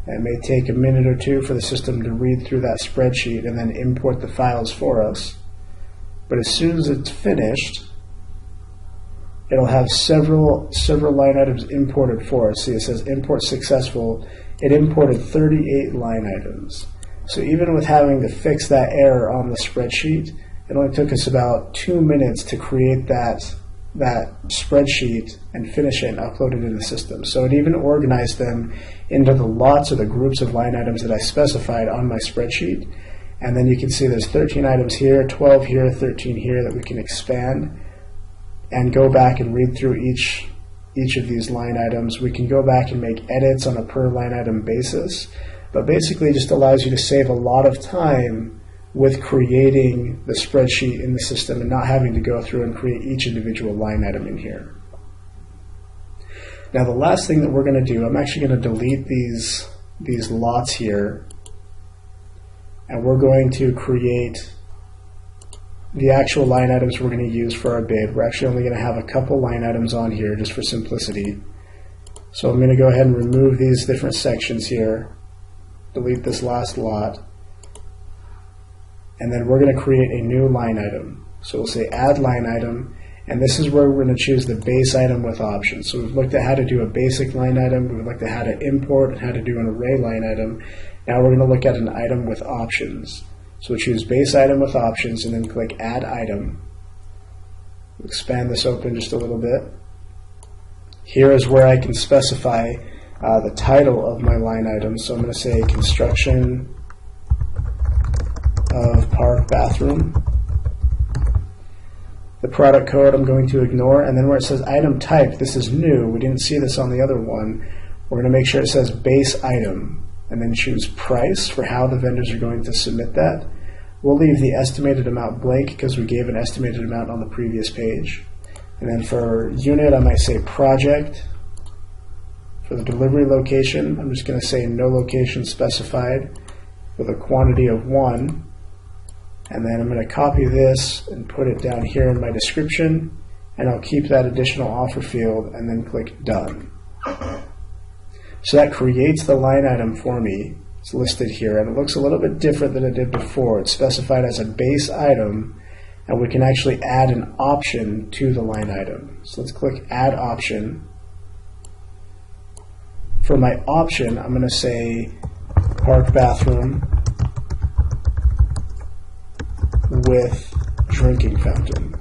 It may take a minute or two for the system to read through that spreadsheet and then import the files for us. But as soon as it's finished, it'll have several line items imported for us. See, it says import successful. It imported 38 line items. So even with having to fix that error on the spreadsheet, it only took us about 2 minutes to create that spreadsheet and finish it and upload it in the system. So it even organized them into the lots or the groups of line items that I specified on my spreadsheet. And then you can see there's 13 items here, 12 here, 13 here that we can expand and go back and read through each of these line items. We can go back and make edits on a per line item basis, but basically it just allows you to save a lot of time with creating the spreadsheet in the system and not having to go through and create each individual line item in here. Now the last thing that we're going to do, I'm actually going to delete these lots here, and we're going to create the actual line items we're going to use for our bid. We're actually only going to have a couple line items on here just for simplicity. So I'm going to go ahead and remove these different sections here, delete this last lot, and then we're going to create a new line item. So we'll say add line item, and this is where we're going to choose the base item with options. So we've looked at how to do a basic line item, we've looked at how to import and how to do an array line item. Now we're going to look at an item with options. So we'll choose base item with options and then click add item. We'll expand this open just a little bit. Here is where I can specify the title of my line item. So I'm going to say construction of park bathroom. The product code I'm going to ignore, and then where it says item type, this is new, we didn't see this on the other one, we're going to make sure it says base item, and then choose price for how the vendors are going to submit that. We'll leave the estimated amount blank because we gave an estimated amount on the previous page. And then for unit, I might say project. For the delivery location, I'm just going to say no location specified with a quantity of 1. And then I'm going to copy this and put it down here in my description. and I'll keep that additional offer field and then click Done. So that creates the line item for me. It's listed here, and it looks a little bit different than it did before. It's specified as a base item, and we can actually add an option to the line item. So let's click Add Option. For my option, I'm going to say Park Bathroom with Drinking Fountain.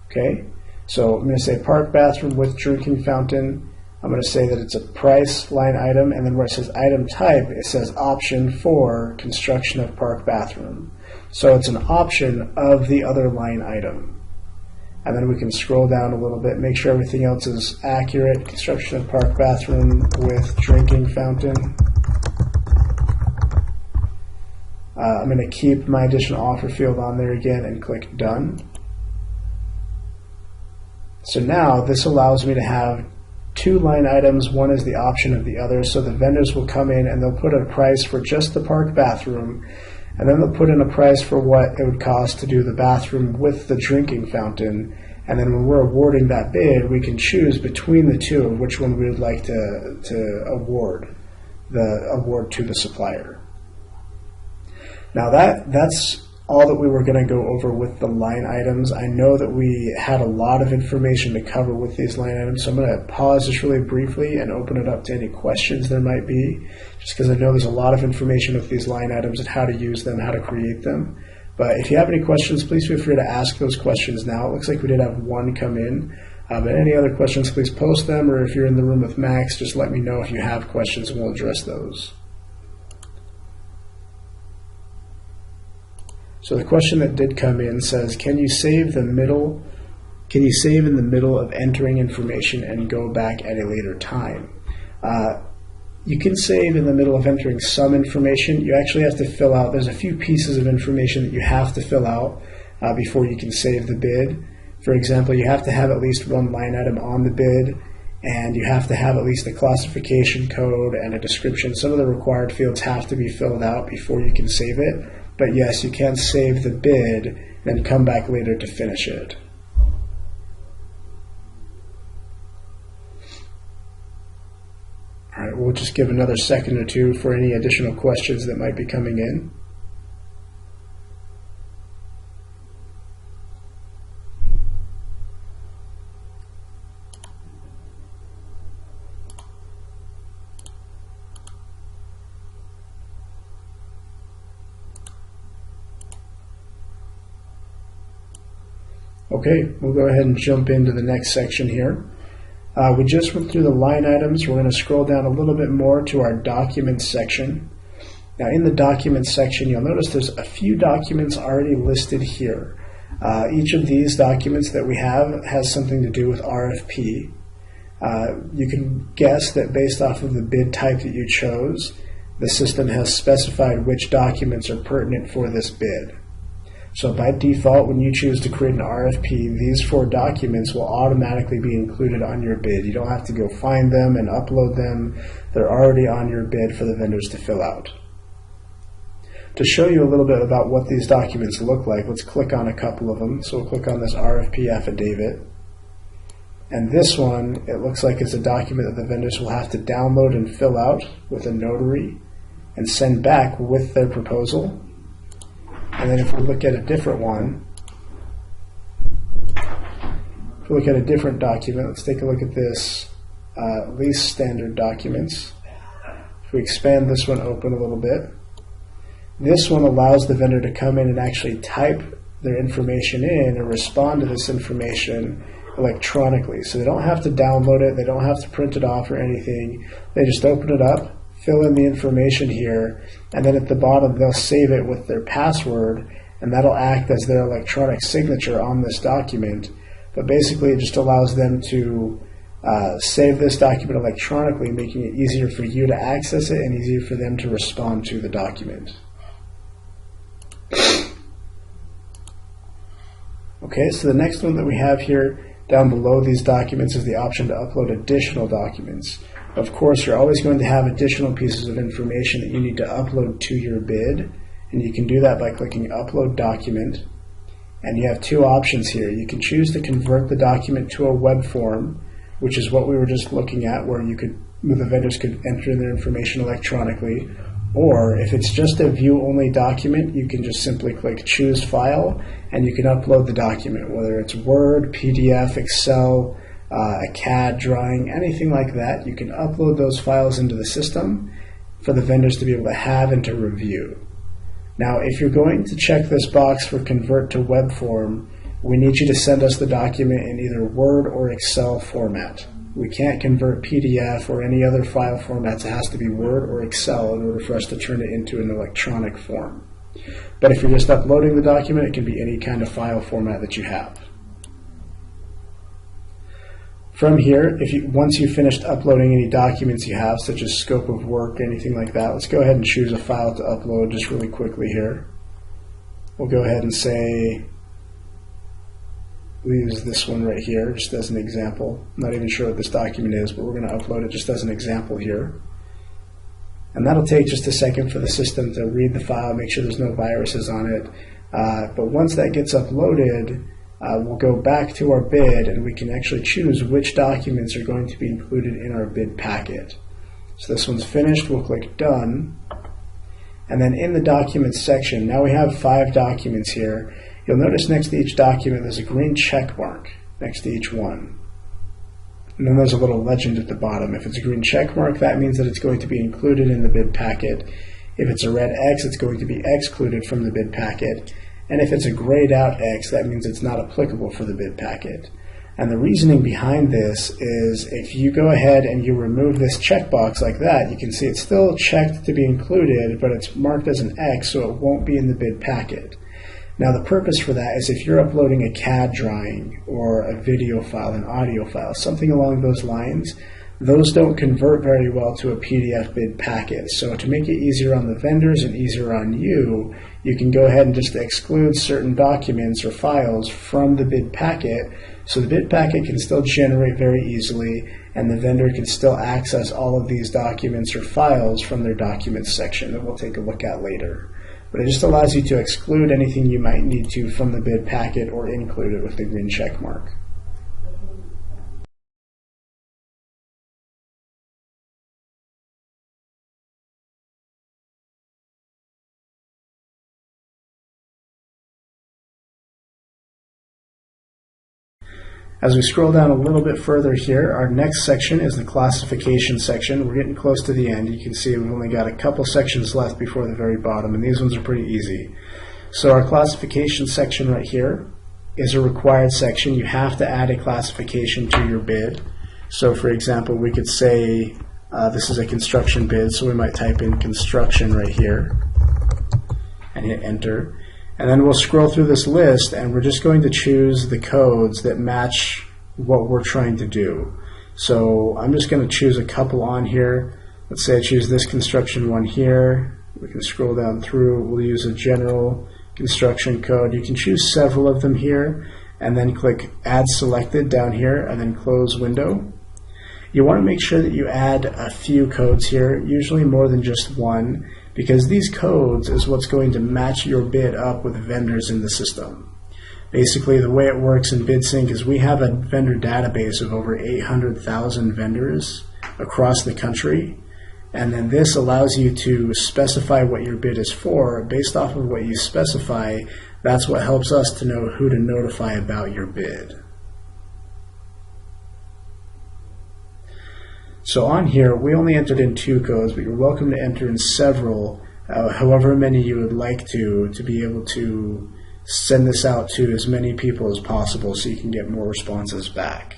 Okay, so I'm going to say Park Bathroom with Drinking Fountain. I'm going to say that it's a price line item, and then where it says item type, it says option for construction of park bathroom. So it's an option of the other line item. And then we can scroll down a little bit, make sure everything else is accurate. Construction of park bathroom with drinking fountain. I'm going to keep my additional offer field on there again and click Done. So now this allows me to have two line items. One is the option of the other, so the vendors will come in and they'll put a price for just the park bathroom, and then they'll put in a price for what it would cost to do the bathroom with the drinking fountain, and then when we're awarding that bid, we can choose between the two of which one we would like to award to the supplier. Now that's all that we were going to go over with the line items. I know that we had a lot of information to cover with these line items, so I'm going to pause just really briefly and open it up to any questions there might be, just because I know there's a lot of information with these line items and how to use them, how to create them. But if you have any questions, please feel free to ask those questions now. It looks like we did have one come in, but any other questions, please post them, or if you're in the room with Max, just let me know if you have questions and we'll address those. So the question that did come in says, can you save in the middle of entering information and go back at a later time? You can save in the middle of entering some information. You actually have to fill out, there's a few pieces of information that you have to fill out before you can save the bid. For example, you have to have at least one line item on the bid, and you have to have at least a classification code and a description. Some of the required fields have to be filled out before you can save it. But yes, you can save the bid and come back later to finish it. All right, we'll just give another second or two for any additional questions that might be coming in. Okay, we'll go ahead and jump into the next section here. We just went through the line items. We're going to scroll down a little bit more to our documents section. Now in the documents section, you'll notice there's a few documents already listed here. Each of these documents that we have has something to do with RFP. You can guess that based off of the bid type that you chose, the system has specified which documents are pertinent for this bid. So by default, when you choose to create an RFP, these 4 documents will automatically be included on your bid. You don't have to go find them and upload them. They're already on your bid for the vendors to fill out. To show you a little bit about what these documents look like, let's click on a couple of them. So we'll click on this RFP affidavit. And this one, it looks like it's a document that the vendors will have to download and fill out with a notary and send back with their proposal. And then if we look at a different one, if we look at a different document, let's take a look at this lease standard documents. If we expand this one open a little bit, this one allows the vendor to come in and actually type their information in and respond to this information electronically. So they don't have to download it, they don't have to print it off or anything. They just open it up, fill in the information here, and then at the bottom they'll save it with their password, and that'll act as their electronic signature on this document. But basically it just allows them to save this document electronically, making it easier for you to access it and easier for them to respond to the document. Okay, so the next one that we have here down below these documents is the option to upload additional documents. Of course, you're always going to have additional pieces of information that you need to upload to your bid, and you can do that by clicking Upload Document. And you have two options here. You can choose to convert the document to a web form, which is what we were just looking at, where the vendors could enter in their information electronically. Or if it's just a view-only document, you can just simply click Choose File, and you can upload the document, whether it's Word, PDF, Excel, a CAD drawing, anything like that. You can upload those files into the system for the vendors to be able to have and to review. Now, if you're going to check this box for Convert to Web Form, we need you to send us the document in either Word or Excel format. We can't convert PDF or any other file formats. It has to be Word or Excel in order for us to turn it into an electronic form. But if you're just uploading the document, it can be any kind of file format that you have. From here, once you've finished uploading any documents you have, such as scope of work, anything like that, let's go ahead and choose a file to upload just really quickly here. We'll go ahead and say, we'll use this one right here just as an example. I'm not even sure what this document is, but we're going to upload it just as an example here. And that'll take just a second for the system to read the file, make sure there's no viruses on it. But once that gets uploaded, we'll go back to our bid and we can actually choose which documents are going to be included in our bid packet. So this one's finished, we'll click Done. And then in the Documents section, now we have 5 documents here. You'll notice next to each document there's a green check mark next to each one. And then there's a little legend at the bottom. If it's a green check mark, that means that it's going to be included in the bid packet. If it's a red X, it's going to be excluded from the bid packet. And if it's a grayed out X, that means it's not applicable for the bid packet. And the reasoning behind this is if you go ahead and you remove this checkbox like that, you can see it's still checked to be included, but it's marked as an X, so it won't be in the bid packet. Now the purpose for that is if you're uploading a CAD drawing or a video file, an audio file, something along those lines, those don't convert very well to a PDF bid packet. So to make it easier on the vendors and easier on you, you can go ahead and just exclude certain documents or files from the bid packet, so the bid packet can still generate very easily and the vendor can still access all of these documents or files from their documents section that we'll take a look at later. But it just allows you to exclude anything you might need to from the bid packet or include it with the green check mark. As we scroll down a little bit further here, our next section is the classification section. We're getting close to the end. You can see we've only got a couple sections left before the very bottom, and these ones are pretty easy. So our classification section right here is a required section. You have to add a classification to your bid. So for example, we could say this is a construction bid, so we might type in construction right here and hit enter. And then we'll scroll through this list and we're just going to choose the codes that match what we're trying to do. So I'm just going to choose a couple on here. Let's say I choose this construction one here. We can scroll down through. We'll use a general construction code. You can choose several of them here and then click Add Selected down here and then close window. You want to make sure that you add a few codes here, usually more than just one, because these codes is what's going to match your bid up with vendors in the system. Basically, the way it works in BidSync is we have a vendor database of over 800,000 vendors across the country, and then this allows you to specify what your bid is for. Based off of what you specify, that's what helps us to know who to notify about your bid. So on here, we only entered in 2 codes, but you're welcome to enter in several, however many you would like to be able to send this out to as many people as possible so you can get more responses back.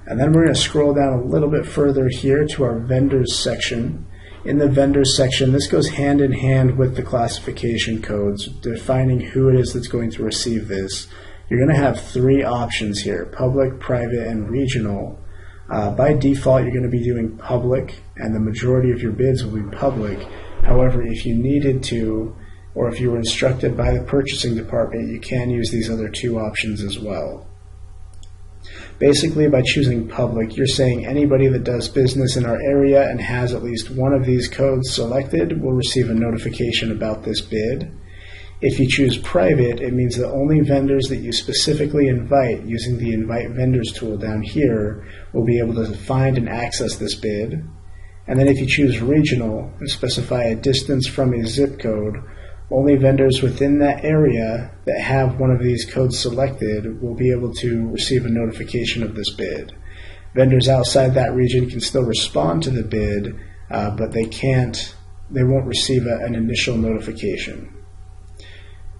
And then we're going to scroll down a little bit further here to our vendors section. In the vendors section, this goes hand in hand with the classification codes, defining who it is that's going to receive this. You're going to have 3 options here, public, private, and regional. By default, you're going to be doing public, and the majority of your bids will be public. However, if you needed to, or if you were instructed by the purchasing department, you can use these other 2 options as well. Basically, by choosing public, you're saying anybody that does business in our area and has at least one of these codes selected will receive a notification about this bid. If you choose private, it means that only vendors that you specifically invite using the Invite Vendors tool down here will be able to find and access this bid. And then if you choose regional and specify a distance from a zip code, only vendors within that area that have one of these codes selected will be able to receive a notification of this bid. Vendors outside that region can still respond to the bid, but they won't receive an initial notification.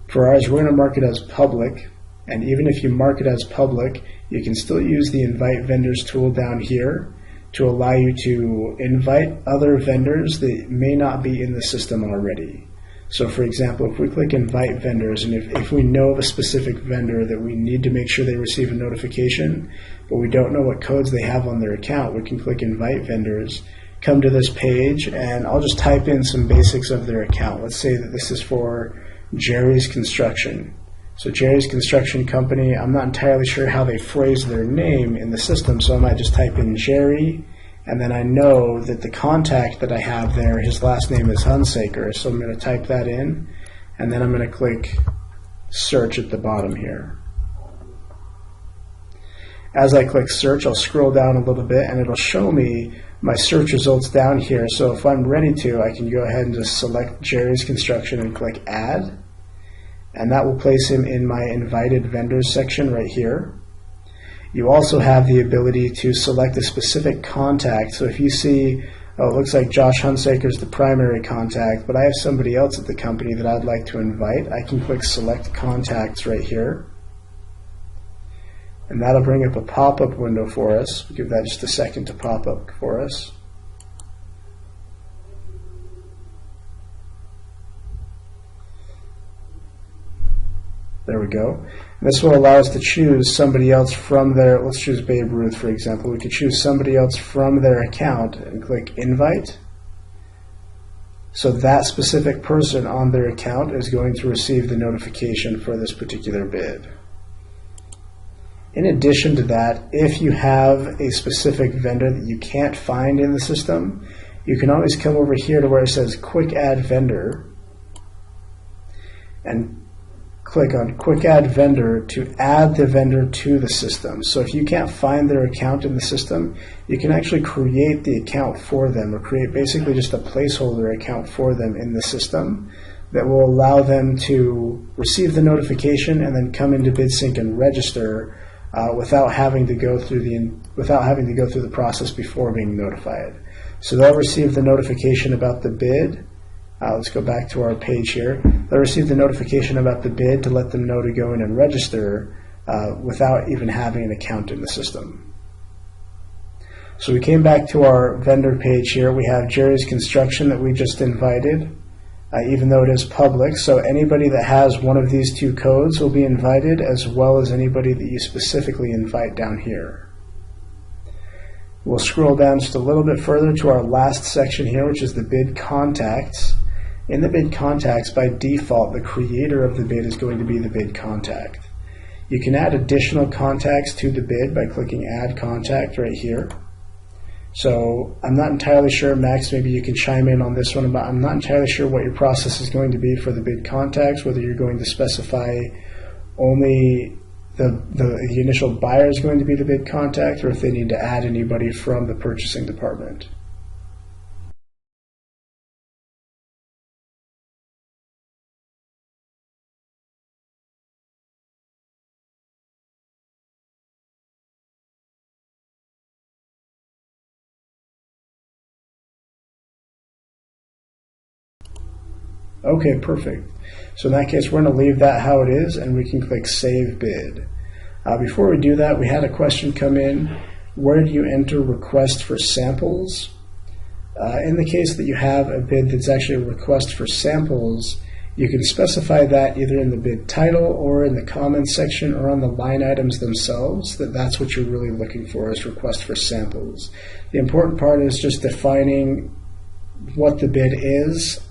For ours, we're going to mark it as public, and even if you mark it as public, you can still use the Invite Vendors tool down here to allow you to invite other vendors that may not be in the system already. So for example, if we click Invite Vendors, and if we know of a specific vendor that we need to make sure they receive a notification, but we don't know what codes they have on their account, we can click Invite Vendors, come to this page, and I'll just type in some basics of their account. Let's say that this is for Jerry's Construction. So Jerry's Construction Company, I'm not entirely sure how they phrase their name in the system, so I might just type in Jerry, and then I know that the contact that I have there, his last name is Hunsaker, so I'm going to type that in, and then I'm going to click Search at the bottom here. As I click Search, I'll scroll down a little bit, and it'll show me my search results down here. So if I'm ready to, I can go ahead and just select Jerry's Construction and click Add. And that will place him in my Invited Vendors section right here. You also have the ability to select a specific contact. So if you see, oh, it looks like Josh Hunsaker is the primary contact, but I have somebody else at the company that I'd like to invite, I can click Select Contacts right here. And that'll bring up a pop-up window for us. We'll give that just a second to pop up for us. There we go. And this will allow us to choose somebody else from their, let's choose Babe Ruth for example. We could choose somebody else from their account and click Invite. So that specific person on their account is going to receive the notification for this particular bid. In addition to that, if you have a specific vendor that you can't find in the system, you can always come over here to where it says Quick Add Vendor and click on Quick Add Vendor to add the vendor to the system. So if you can't find their account in the system, you can actually create the account for them, or create basically just a placeholder account for them in the system that will allow them to receive the notification and then come into BidSync and register without having to go through the process before being notified. So they'll receive the notification about the bid. Let's go back to our page here. They'll receive the notification about the bid to let them know to go in and register without even having an account in the system. So we came back to our vendor page here. We have Jerry's Construction that we just invited, even though it is public. So anybody that has one of these two codes will be invited, as well as anybody that you specifically invite down here. We'll scroll down just a little bit further to our last section here, which is the bid contacts. In the bid contacts, by default, the creator of the bid is going to be the bid contact. You can add additional contacts to the bid by clicking Add Contact right here. So I'm not entirely sure, Max, maybe you can chime in on this one, but I'm not entirely sure what your process is going to be for the bid contacts, whether you're going to specify only the initial buyer is going to be the bid contact, or if they need to add anybody from the purchasing department. Okay, perfect. So in that case, we're going to leave that how it is, and we can click Save Bid. Before we do that, we had a question come in. Where do you enter request for samples? In the case that you have a bid that's actually a request for samples, you can specify that either in the bid title or in the comments section or on the line items themselves, that's what you're really looking for, is request for samples. The important part is just defining what the bid is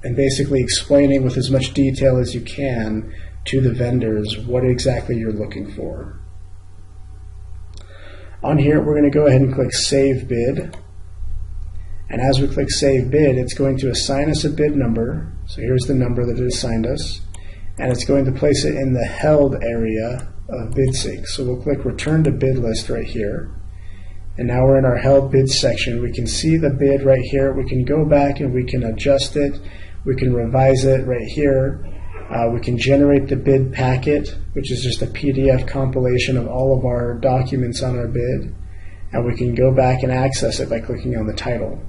and basically explaining with as much detail as you can to the vendors what exactly you're looking for. On here, we're going to go ahead and click Save Bid. And as we click Save Bid, it's going to assign us a bid number. So here's the number that it assigned us. And it's going to place it in the held area of BidSync. So we'll click Return to Bid List right here. And now we're in our held bids section. We can see the bid right here. We can go back and we can adjust it. We can revise it right here. We can generate the bid packet, which is just a PDF compilation of all of our documents on our bid. And we can go back and access it by clicking on the title.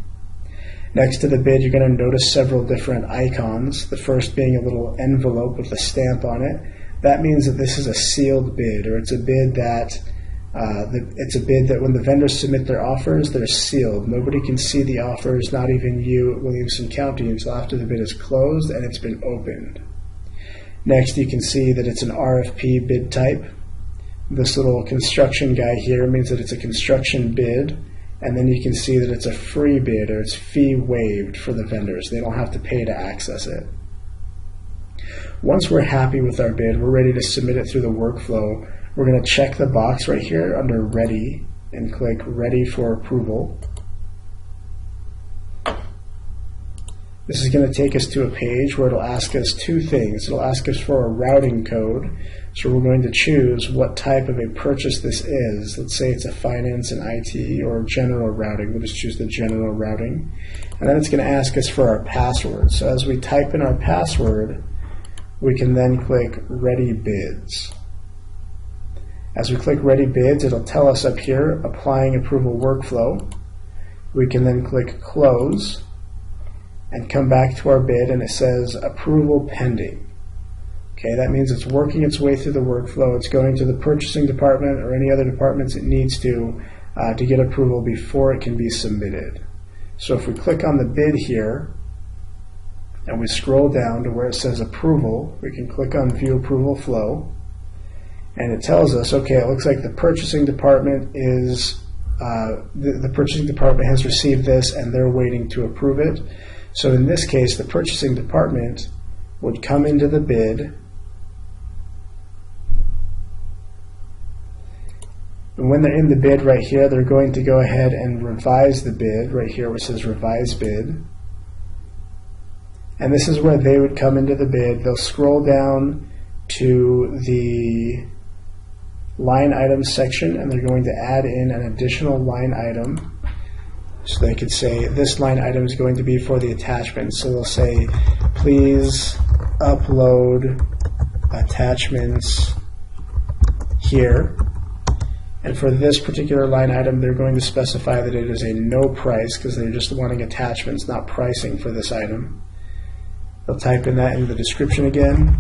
Next to the bid, you're going to notice several different icons. The first being a little envelope with a stamp on it. That means that this is a sealed bid, or it's a bid that when the vendors submit their offers, they're sealed. Nobody can see the offers, not even you at Williamson County, until after the bid is closed and it's been opened. Next, you can see that it's an RFP bid type. This little construction guy here means that it's a construction bid. And then you can see that it's a free bid, or it's fee waived for the vendors. They don't have to pay to access it. Once we're happy with our bid, we're ready to submit it through the workflow. We're going to check the box right here under Ready and click Ready for Approval. This is going to take us to a page where it'll ask us two things. It'll ask us for a routing code. So we're going to choose what type of a purchase this is. Let's say it's a finance and IT or general routing. We'll just choose the general routing. And then it's going to ask us for our password. So as we type in our password, we can then click Ready Bids. As we click Ready Bids, it'll tell us up here, Applying Approval Workflow. We can then click Close and come back to our bid, and it says Approval Pending. Okay, that means it's working its way through the workflow. It's going to the purchasing department or any other departments it needs to get approval before it can be submitted. So if we click on the bid here and we scroll down to where it says Approval, we can click on View Approval Flow, and it tells us, okay, it looks like the purchasing department is the purchasing department has received this and they're waiting to approve it. So in this case, the purchasing department would come into the bid, and when they're in the bid right here, they're going to go ahead and revise the bid right here where it says Revise Bid. And this is where they would come into the bid. They'll scroll down to the line items section, and they're going to add in an additional line item. So they could say this line item is going to be for the attachment. So they'll say, please upload attachments here. And for this particular line item, they're going to specify that it is a no price because they're just wanting attachments, not pricing for this item. They'll type in that in the description again.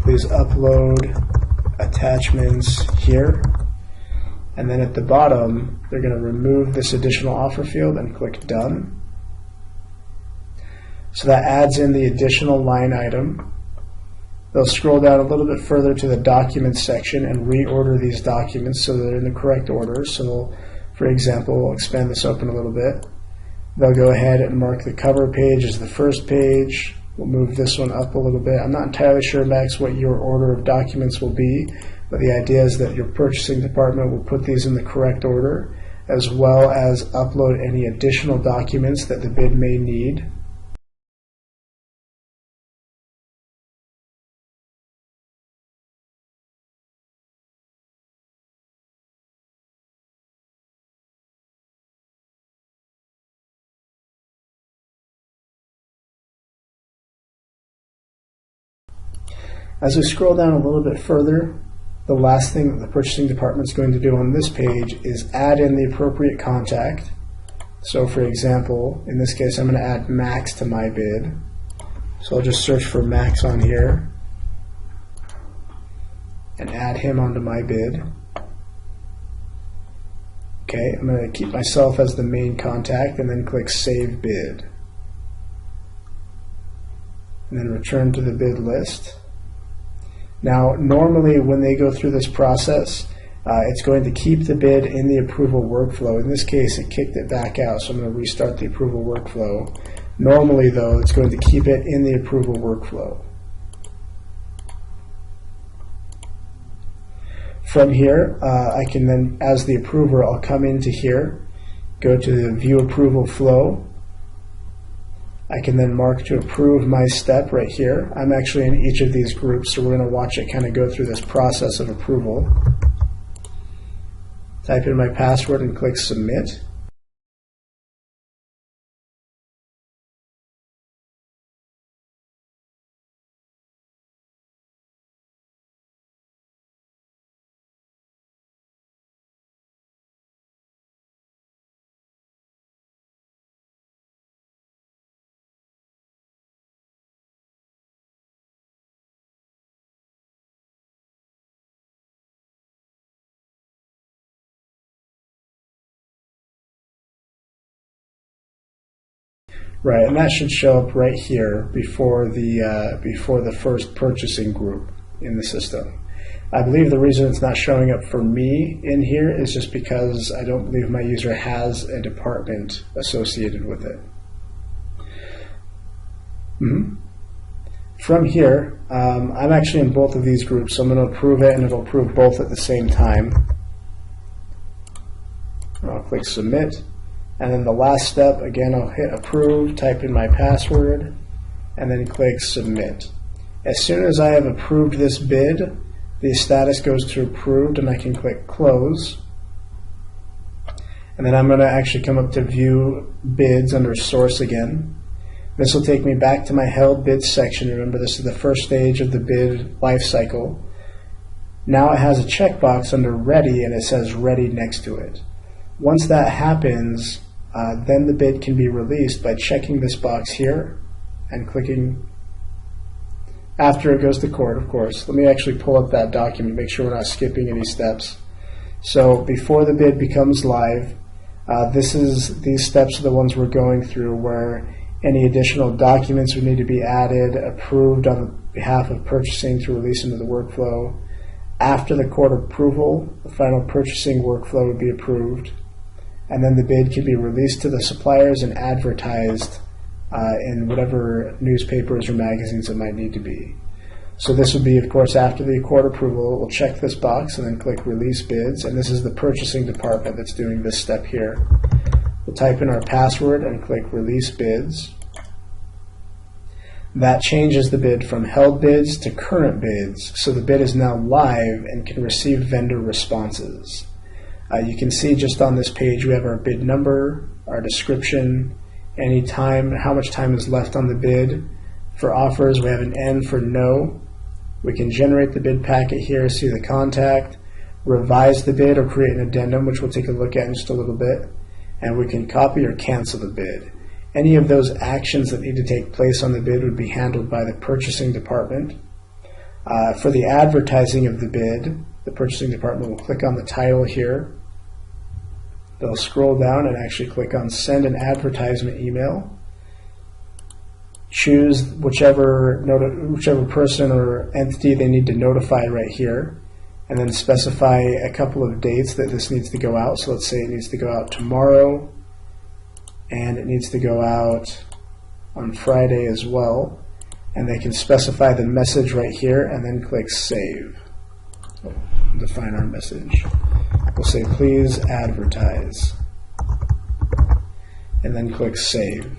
Please upload attachments here. And then at the bottom, they're going to remove this additional offer field and click Done. So that adds in the additional line item. They'll scroll down a little bit further to the Documents section and reorder these documents so they're in the correct order. So, for example, we'll expand this open a little bit. They'll go ahead and mark the cover page as the first page. We'll move this one up a little bit. I'm not entirely sure, Max, what your order of documents will be, but the idea is that your purchasing department will put these in the correct order, as well as upload any additional documents that the bid may need. As we scroll down a little bit further, the last thing that the purchasing department is going to do on this page is add in the appropriate contact. So for example, in this case, I'm going to add Max to my bid. So I'll just search for Max on here and add him onto my bid. Okay, I'm going to keep myself as the main contact and then click Save Bid. And then return to the bid list. Now, normally when they go through this process, it's going to keep the bid in the approval workflow. In this case, it kicked it back out, so I'm going to restart the approval workflow. Normally, though, it's going to keep it in the approval workflow. From here, I can then, as the approver, I'll come into here, go to the View Approval Flow. I can then mark to approve my step right here. I'm actually in each of these groups, so we're going to watch it kind of go through this process of approval. Type in my password and click Submit. Right, and that should show up right here before the first purchasing group in the system. I believe the reason it's not showing up for me in here is just because I don't believe my user has a department associated with it. From here, I'm actually in both of these groups, so I'm going to approve it, and it'll approve both at the same time. I'll click Submit. And then the last step, again, I'll hit approve, type in my password, and then click submit. As soon as I have approved this bid, the status goes to approved, and I can click close. And then I'm going to actually come up to view bids under source again. This will take me back to my held bids section. Remember, this is the first stage of the bid life cycle. Now it has a checkbox under ready, and it says ready next to it. Once that happens, then the bid can be released by checking this box here and clicking after it goes to court, of course. Let me actually pull up that document, make sure we're not skipping any steps. So before the bid becomes live, these steps are the ones we're going through, where any additional documents would need to be added, approved on behalf of purchasing to release into the workflow. After the court approval, the final purchasing workflow would be approved, and then the bid can be released to the suppliers and advertised in whatever newspapers or magazines it might need to be. So this would be, of course, after the court approval. We'll check this box and then click Release Bids, and this is the purchasing department that's doing this step here. We'll type in our password and click Release Bids. That changes the bid from held bids to current bids, so the bid is now live and can receive vendor responses. You can see just on this page we have our bid number, our description, any time, how much time is left on the bid. For offers, we have an N for no. We can generate the bid packet here, see the contact, revise the bid or create an addendum, which we'll take a look at in just a little bit, and we can copy or cancel the bid. Any of those actions that need to take place on the bid would be handled by the purchasing department. For the advertising of the bid, the purchasing department will click on the title here. They'll scroll down and actually click on Send an Advertisement Email. Choose whichever person or entity they need to notify right here, and then specify a couple of dates that this needs to go out. So let's say it needs to go out tomorrow, and it needs to go out on Friday as well. And they can specify the message right here and then click Save. Define our message. We'll say please advertise, and then click Save.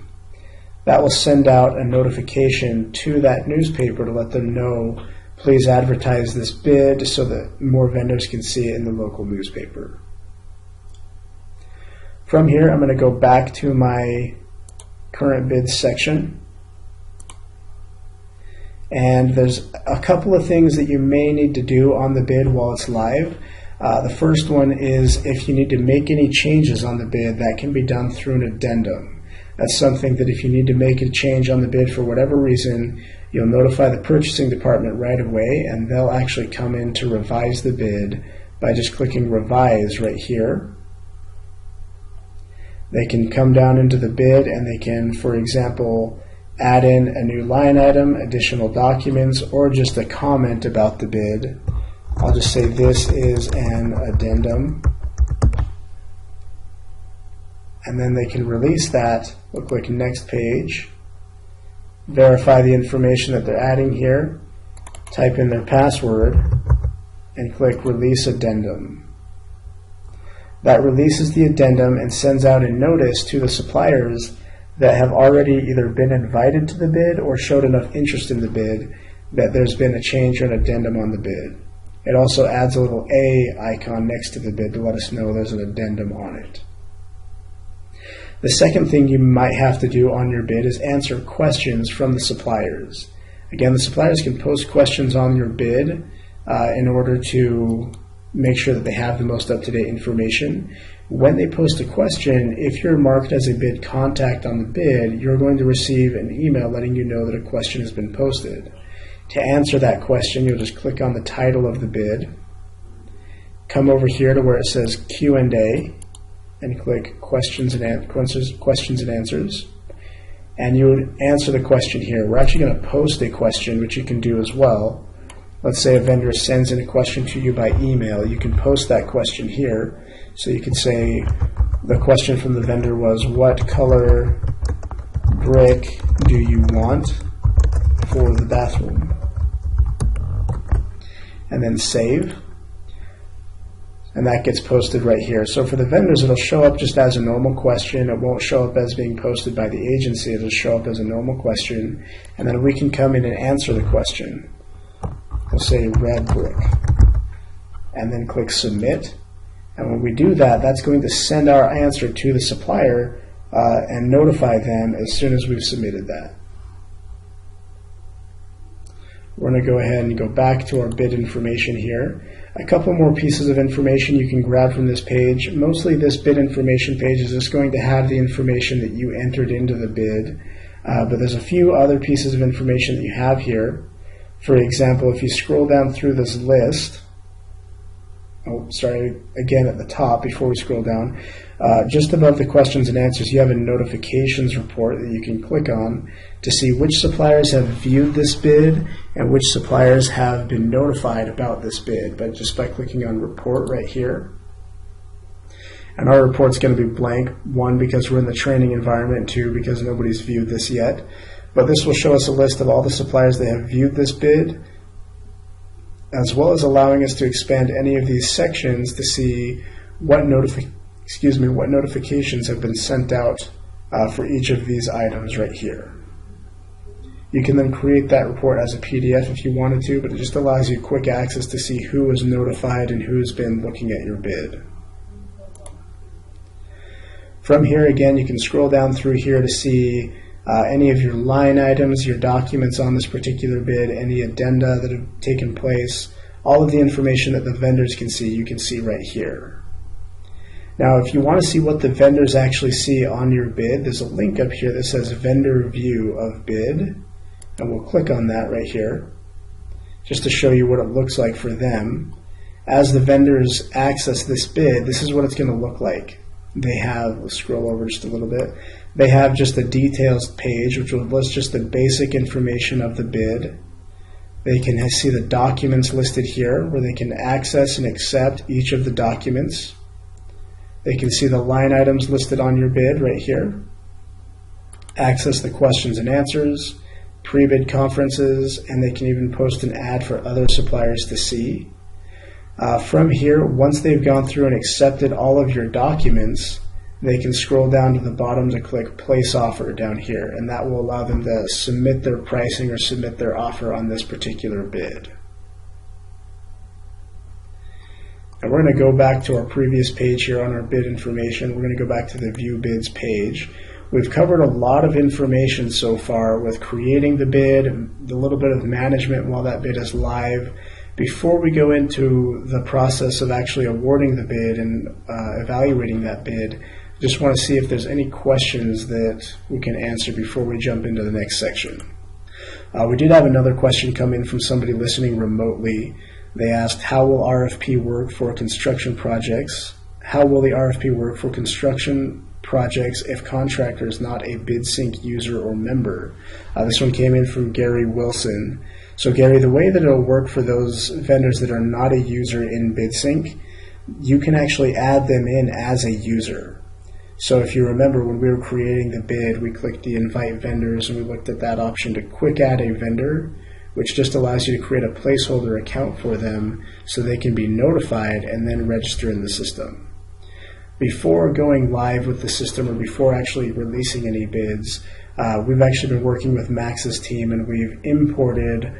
That will send out a notification to that newspaper to let them know, please advertise this bid, so that more vendors can see it in the local newspaper. From here, I'm going to go back to my current bids section. And there's a couple of things that you may need to do on the bid while it's live. The first one is if you need to make any changes on the bid, that can be done through an addendum. That's something that if you need to make a change on the bid for whatever reason, you'll notify the purchasing department right away, and they'll actually come in to revise the bid by just clicking Revise right here. They can come down into the bid and they can, for example, add in a new line item, additional documents, or just a comment about the bid. I'll just say this is an addendum. And then they can release that. We'll click Next Page, verify the information that they're adding here, type in their password, and click Release Addendum. that releases the addendum and sends out a notice to the suppliers that have already either been invited to the bid or showed enough interest in the bid that there's been a change or an addendum on the bid. It also adds a little A icon next to the bid to let us know there's an addendum on it. The second thing you might have to do on your bid is answer questions from the suppliers. Again, the suppliers can post questions on your bid in order to make sure that they have the most up-to-date information. When they post a question, if you're marked as a bid contact on the bid, you're going to receive an email letting you know that a question has been posted. To answer that question, you'll just click on the title of the bid, come over here to where it says Q&A, and click questions and answers, and you would answer the question here. We're actually going to post a question, which you can do as well. Let's say a vendor sends in a question to you by email. You can post that question here. So you could say the question from the vendor was, what color brick do you want for the bathroom? And then save. And that gets posted right here. So for the vendors, it'll show up just as a normal question. It won't show up as being posted by the agency. It'll show up as a normal question. And then we can come in and answer the question. We'll say red brick. And then click submit. And when we do that, that's going to send our answer to the supplier and notify them as soon as we've submitted that. We're going to go ahead and go back to our bid information here. A couple more pieces of information you can grab from this page. Mostly this bid information page is just going to have the information that you entered into the bid, but there's a few other pieces of information that you have here. For example, if you scroll down through this list, again at the top before we scroll down, just above the questions and answers, you have a notifications report that you can click on to see which suppliers have viewed this bid and which suppliers have been notified about this bid, but just by clicking on report right here. And our report's going to be blank, one, because we're in the training environment, two, because nobody's viewed this yet. But this will show us a list of all the suppliers that have viewed this bid, as well as allowing us to expand any of these sections to see what notifications have been sent out for each of these items right here. You can then create that report as a PDF if you wanted to, but it just allows you quick access to see who was notified and who's been looking at your bid. From here, again, you can scroll down through here to see any of your line items, your documents on this particular bid, any addenda that have taken place, all of the information that the vendors can see, you can see right here. Now, if you want to see what the vendors actually see on your bid, there's a link up here that says Vendor View of Bid, and we'll click on that right here, just to show you what it looks like for them. As the vendors access this bid, this is what it's going to look like. They have, let's scroll over just a little bit, they have just a details page, which will list just the basic information of the bid. They can see the documents listed here, where they can access and accept each of the documents. They can see the line items listed on your bid right here, access the questions and answers, pre-bid conferences, and they can even post an ad for other suppliers to see. From here, once they've gone through and accepted all of your documents, they can scroll down to the bottom to click Place Offer down here, and that will allow them to submit their pricing or submit their offer on this particular bid. And we're going to go back to our previous page here on our bid information. We're going to go back to the View Bids page. We've covered a lot of information so far with creating the bid, a little bit of management while that bid is live. Before we go into the process of actually awarding the bid and evaluating that bid, just want to see if there's any questions that we can answer before we jump into the next section. We did have another question come in from somebody listening remotely. They asked, how will RFP work for construction projects? How will the RFP work for construction projects if contractor is not a BidSync user or member? This one came in from Gary Wilson. So Gary, the way that it'll work for those vendors that are not a user in BidSync, you can actually add them in as a user. So if you remember when we were creating the bid, we clicked the invite vendors and we looked at that option to quick add a vendor, which just allows you to create a placeholder account for them so they can be notified and then register in the system. before going live with the system or before actually releasing any bids, we've actually been working with Max's team, and we've imported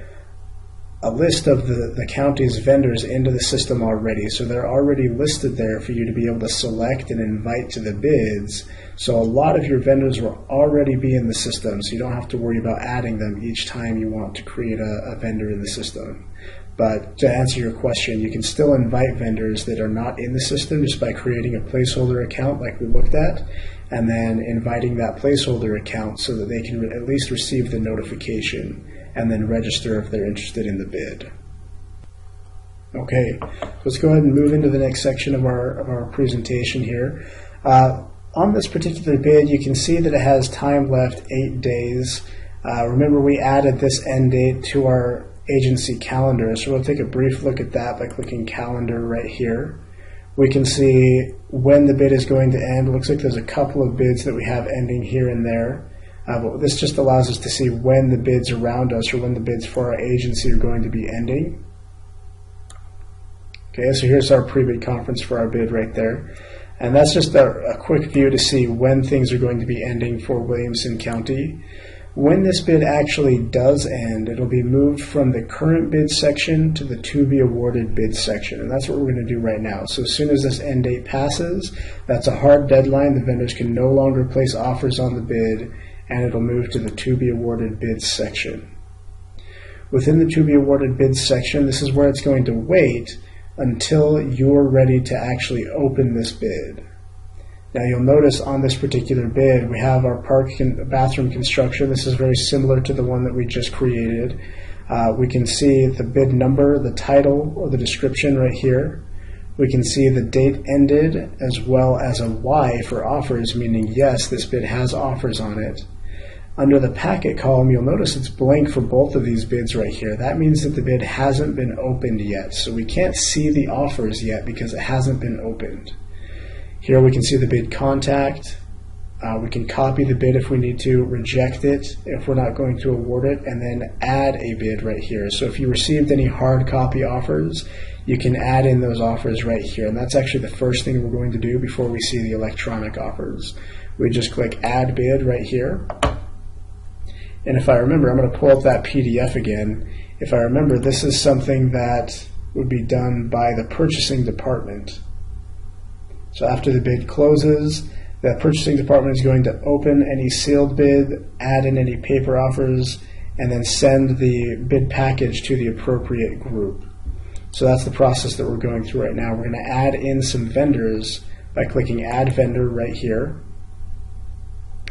a list of the county's vendors into the system already. So they're already listed there for you to be able to select and invite to the bids. So a lot of your vendors will already be in the system, so you don't have to worry about adding them each time you want to create a vendor in the system. But to answer your question, you can still invite vendors that are not in the system just by creating a placeholder account like we looked at, and then inviting that placeholder account so that they can at least receive the notification and then register if they're interested in the bid. Okay, let's go ahead and move into the next section of our presentation here. On this particular bid, you can see that it has time left 8 days. Remember, we added this end date to our agency calendar, so we'll take a brief look at that by clicking calendar right here. We can see when the bid is going to end. It looks like there's a couple of bids that we have ending here and there. But this just allows us to see when the bids around us or when the bids for our agency are going to be ending. Okay, so here's our pre-bid conference for our bid right there. And that's just a quick view to see when things are going to be ending for Williamson County. When this bid actually does end, it'll be moved from the current bid section to the to be awarded bid section, and that's what we're going to do right now. So as soon as this end date passes, that's a hard deadline. The vendors can no longer place offers on the bid, and it'll move to the to be awarded bids section. Within the to be awarded bids section, this is where it's going to wait until you're ready to actually open this bid. Now you'll notice on this particular bid, we have our bathroom construction. This is very similar to the one that we just created. We can see the bid number, the title, or the description right here. We can see the date ended, as well as a Y for offers, meaning yes, this bid has offers on it. Under the packet column, you'll notice it's blank for both of these bids right here. That means that the bid hasn't been opened yet. So we can't see the offers yet because it hasn't been opened. Here we can see the bid contact. We can copy the bid if we need to, reject it if we're not going to award it, and then add a bid right here. So if you received any hard copy offers, you can add in those offers right here. And that's actually the first thing we're going to do before we see the electronic offers. We just click add bid right here. And if I remember, I'm going to pull up that PDF again. If I remember, this is something that would be done by the purchasing department. So after the bid closes, the purchasing department is going to open any sealed bid, add in any paper offers, and then send the bid package to the appropriate group. So that's the process that we're going through right now. We're going to add in some vendors by clicking add vendor right here.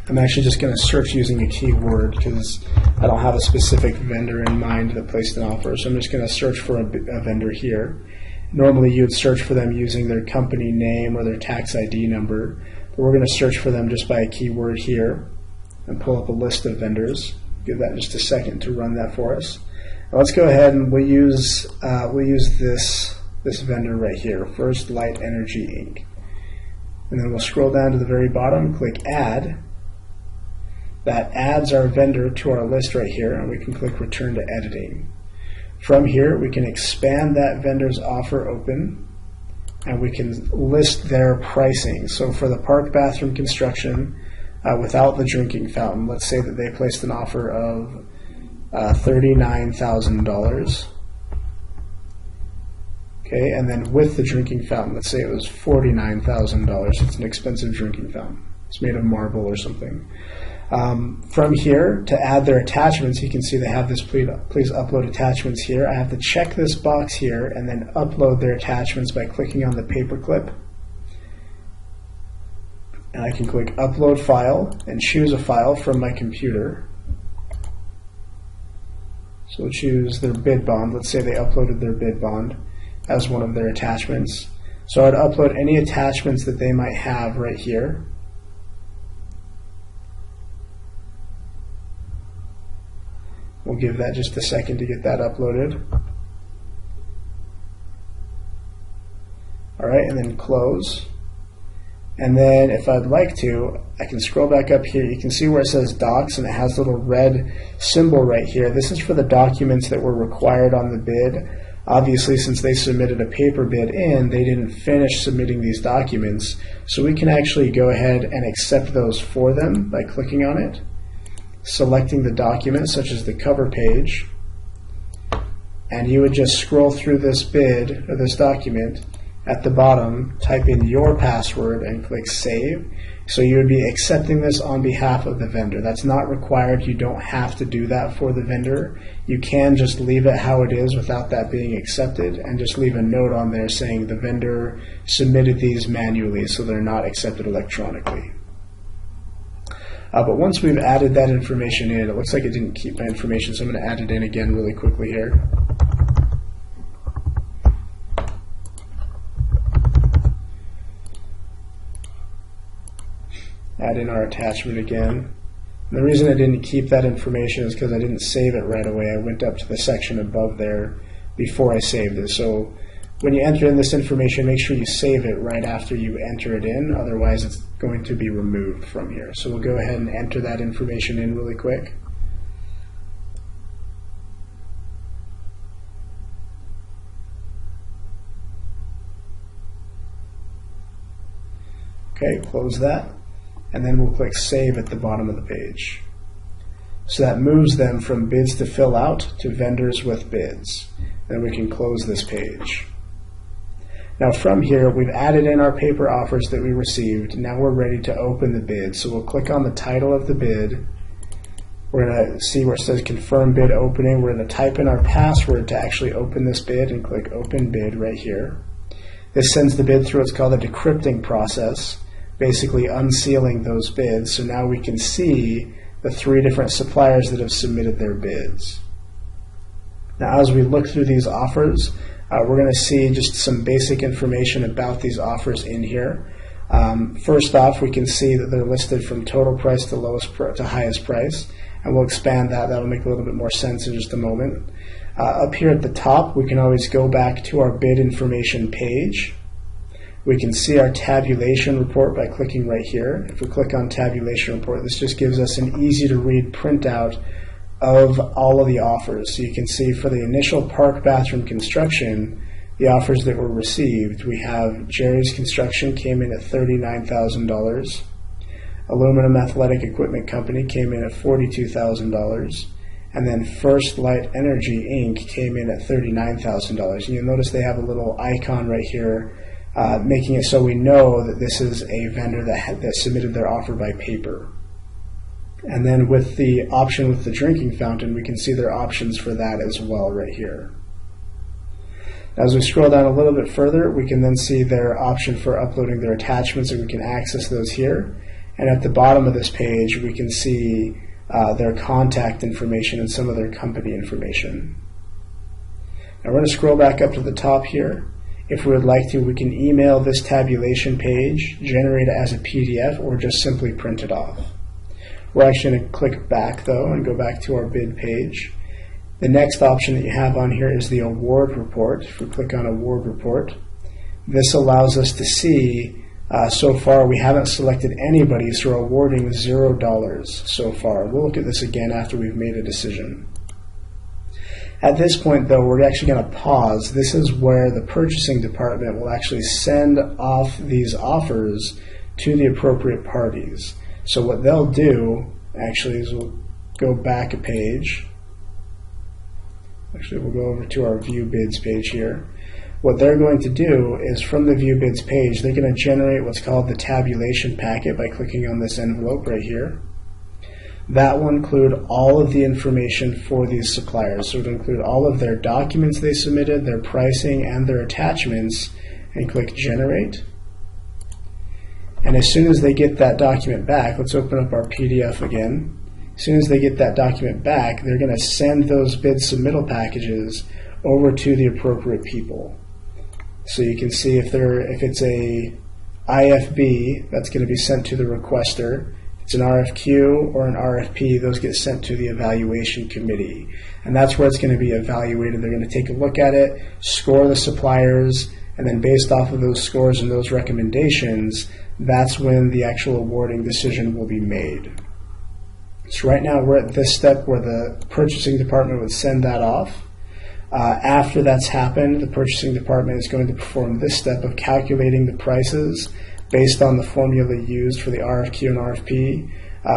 I'm actually just going to search using a keyword because I don't have a specific vendor in mind that placed an offer. So I'm just going to search for a vendor here. Normally you would search for them using their company name or their tax ID number, but we're going to search for them just by a keyword here and pull up a list of vendors. Give that just a second to run that for us. Now let's go ahead and we'll use this vendor right here, First Light Energy Inc. And then we'll scroll down to the very bottom, click add. That adds our vendor to our list right here, and we can click return to editing. From here, we can expand that vendor's offer open, and we can list their pricing. So for the park bathroom construction, without the drinking fountain, let's say that they placed an offer of $39,000. Okay, and then with the drinking fountain, let's say it was $49,000. It's an expensive drinking fountain. It's made of marble or something. From here, to add their attachments, you can see they have this please upload attachments here. I have to check this box here and then upload their attachments by clicking on the paperclip. And I can click upload file and choose a file from my computer. So we'll choose their bid bond. Let's say they uploaded their bid bond as one of their attachments. So I'd upload any attachments that they might have right here. We'll give that just a second to get that uploaded. All right, and then close. And then if I'd like to, I can scroll back up here. You can see where it says docs and it has a little red symbol right here. This is for the documents that were required on the bid. Obviously, since they submitted a paper bid in, they didn't finish submitting these documents, so we can actually go ahead and accept those for them by clicking on it, selecting the document such as the cover page, and you would just scroll through this bid or this document. At the bottom, type in your password and click Save. So you would be accepting this on behalf of the vendor. That's not required. You don't have to do that for the vendor. You can just leave it how it is without that being accepted, and just leave a note on there saying the vendor submitted these manually, so they're not accepted electronically. But once we've added that information in, it looks like it didn't keep my information, so I'm going to add it in again really quickly here. Add in our attachment again. And the reason I didn't keep that information is because I didn't save it right away. I went up to the section above there before I saved it. So when you enter in this information, make sure you save it right after you enter it in, otherwise it's going to be removed from here. So we'll go ahead and enter that information in really quick. Okay, close that. And then we'll click Save at the bottom of the page. So that moves them from bids to fill out to vendors with bids. Then we can close this page. Now from here, we've added in our paper offers that we received. Now we're ready to open the bid. So we'll click on the title of the bid. We're going to see where it says Confirm Bid Opening. We're going to type in our password to actually open this bid and click Open Bid right here. This sends the bid through what's called a decrypting process, basically unsealing those bids. So now we can see the 3 different suppliers that have submitted their bids. Now as we look through these offers, we're going to see just some basic information about these offers in here. First off, we can see that they're listed from total price to to highest price, and we'll expand that. That'll make a little bit more sense in just a moment. Up here at the top, we can always go back to our bid information page. We can see our tabulation report by clicking right here. If we click on tabulation report, this just gives us an easy to read printout of all of the offers. So you can see for the initial park bathroom construction, the offers that were received, we have Jerry's Construction came in at $39,000. Aluminum Athletic Equipment Company came in at $42,000. And then First Light Energy Inc. came in at $39,000. And you'll notice they have a little icon right here making it so we know that this is a vendor that submitted their offer by paper. And then with the option with the drinking fountain, we can see their options for that as well right here. As we scroll down a little bit further, we can then see their option for uploading their attachments, and we can access those here. And at the bottom of this page, we can see their contact information and some of their company information. Now we're going to scroll back up to the top here. If we would like to, we can email this tabulation page, generate it as a PDF, or just simply print it off. We're actually going to click back though and go back to our bid page. The next option that you have on here is the award report. If we click on award report, this allows us to see so far we haven't selected anybody, so we're awarding $0 so far. We'll look at this again after we've made a decision. At this point though, we're actually going to pause. This is where the purchasing department will actually send off these offers to the appropriate parties. So what they'll do actually is we'll go back a page. Actually, we'll go over to our view bids page here. What they're going to do is from the view bids page, they're going to generate what's called the tabulation packet by clicking on this envelope right here. That will include all of the information for these suppliers. So it will include all of their documents they submitted, their pricing, and their attachments, and click generate. And as soon as they get that document back, let's open up our PDF again. As soon as they get that document back, they're going to send those bid submittal packages over to the appropriate people. So you can see if it's a IFB, that's going to be sent to the requester. If it's an RFQ or an RFP, those get sent to the evaluation committee. And that's where it's going to be evaluated. They're going to take a look at it, score the suppliers, and then based off of those scores and those recommendations, that's when the actual awarding decision will be made. So right now we're at this step where the purchasing department would send that off. After that's happened, the purchasing department is going to perform this step of calculating the prices based on the formula used for the RFQ and RFP,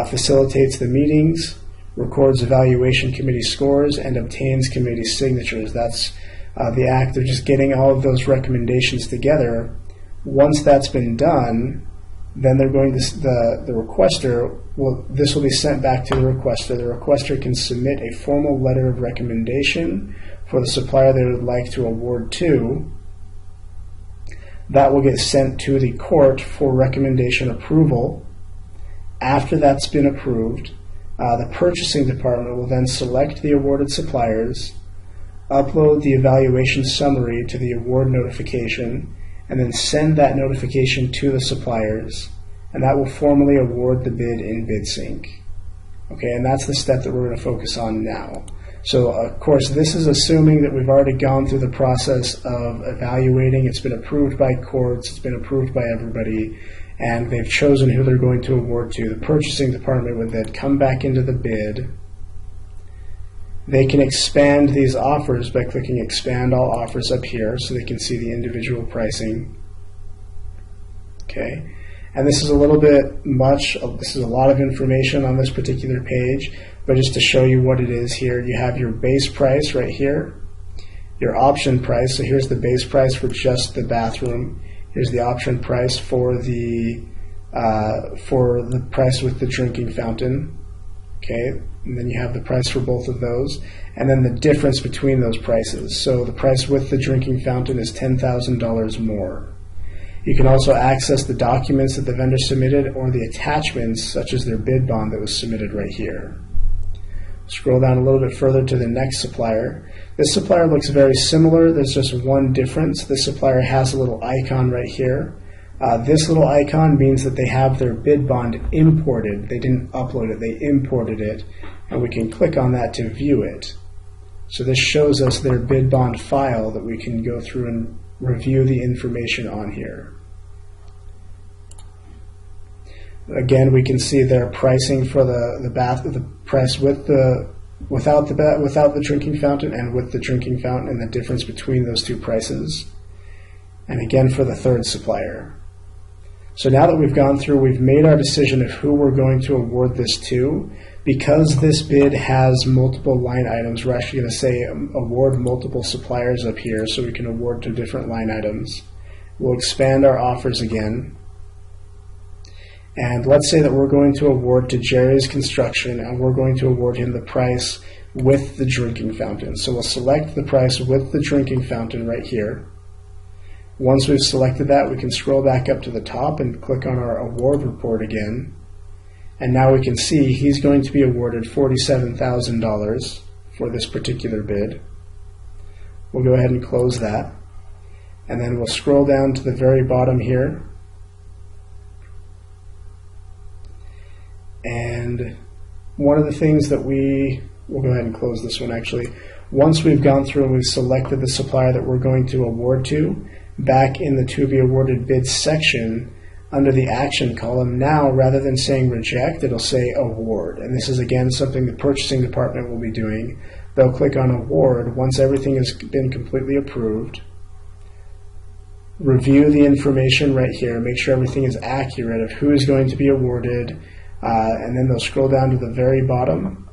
facilitates the meetings, records evaluation committee scores, and obtains committee signatures. That's the act of just getting all of those recommendations together. Once that's been done, then they're going to, the requester, this will be sent back to the requester. The requester can submit a formal letter of recommendation for the supplier they would like to award to. That will get sent to the court for recommendation approval. After that's been approved, the purchasing department will then select the awarded suppliers, upload the evaluation summary to the award notification, and then send that notification to the suppliers, and that will formally award the bid in BidSync. Okay, and that's the step that we're going to focus on now. So, of course, this is assuming that we've already gone through the process of evaluating. It's been approved by courts, it's been approved by everybody, and they've chosen who they're going to award to. The purchasing department would then come back into the bid. They can expand these offers by clicking Expand All Offers up here so they can see the individual pricing. Okay, and this is a little bit much. This is a lot of information on this particular page, but just to show you what it is here, you have your base price right here, your option price. So here's the base price for just the bathroom. Here's the option price for the price with the drinking fountain. Okay, and then you have the price for both of those, and then the difference between those prices. So the price with the drinking fountain is $10,000 more. You can also access the documents that the vendor submitted or the attachments, such as their bid bond that was submitted right here. Scroll down a little bit further to the next supplier. This supplier looks very similar. There's just one difference. This supplier has a little icon right here. This little icon means that they have their bid bond imported. They didn't upload it, they imported it, and we can click on that to view it. So this shows us their bid bond file that we can go through and review the information on here. Again, we can see their pricing for the price with without the drinking fountain and with the drinking fountain, and the difference between those two prices. And again for the third supplier. So now that we've gone through, we've made our decision of who we're going to award this to. Because this bid has multiple line items, we're actually going to say award multiple suppliers up here so we can award to different line items. We'll expand our offers again. And let's say that we're going to award to Jerry's Construction, and we're going to award him the price with the drinking fountain. So we'll select the price with the drinking fountain right here. Once we've selected that, we can scroll back up to the top and click on our award report again. And now we can see he's going to be awarded $47,000 for this particular bid. We'll go ahead and close that. And then we'll scroll down to the very bottom here. And one of the things that we'll go ahead and close this one actually. Once we've gone through and we've selected the supplier that we're going to award to, back in the to be awarded bids section, under the action column, now rather than saying reject, it'll say award. And this is again something the purchasing department will be doing. They'll click on award once everything has been completely approved. Review the information right here, make sure everything is accurate of who is going to be awarded, and then they'll scroll down to the very bottom,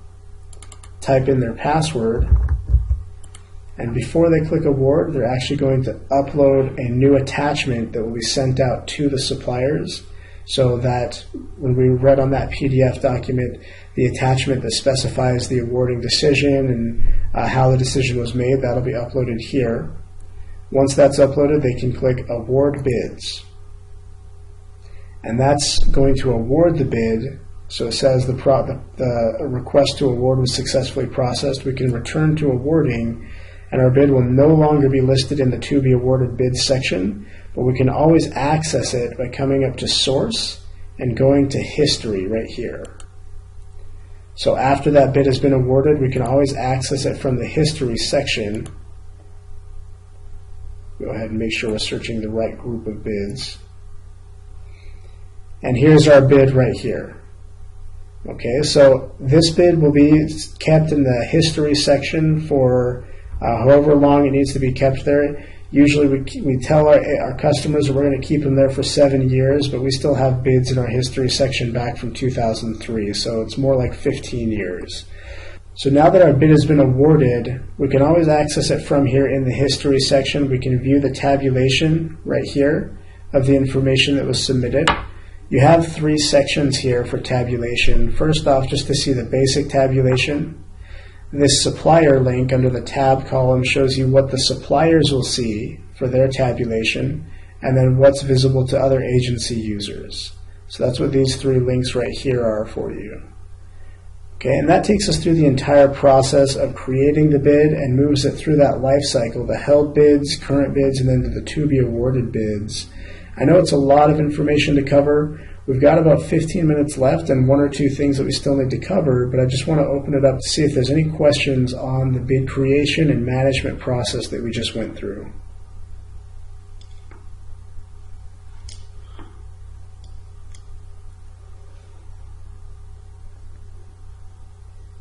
type in their password, and before they click award, they're actually going to upload a new attachment that will be sent out to the suppliers, so that when we read on that PDF document, the attachment that specifies the awarding decision and how the decision was made, that'll be uploaded here. Once that's uploaded, they can click award bids. And that's going to award the bid. So it says the request to award was successfully processed. We can return to awarding, and our bid will no longer be listed in the to be awarded bids section, but we can always access it by coming up to source and going to history right here. So after that bid has been awarded, we can always access it from the history section. Go ahead and make sure we're searching the right group of bids. And here's our bid right here. Okay, so this bid will be kept in the history section for however long it needs to be kept there. Usually we tell our customers that we're going to keep them there for 7 years, but we still have bids in our history section back from 2003, so it's more like 15 years. So now that our bid has been awarded, we can always access it from here in the history section. We can view the tabulation right here of the information that was submitted. You have 3 sections here for tabulation. First off, just to see the basic tabulation. This supplier link under the tab column shows you what the suppliers will see for their tabulation, and then what's visible to other agency users. So that's what these 3 links right here are for you. Okay, and that takes us through the entire process of creating the bid and moves it through that life cycle, the held bids, current bids, and then to the to-be awarded bids. I know it's a lot of information to cover. We've got about 15 minutes left and 1 or 2 things that we still need to cover, but I just want to open it up to see if there's any questions on the bid creation and management process that we just went through.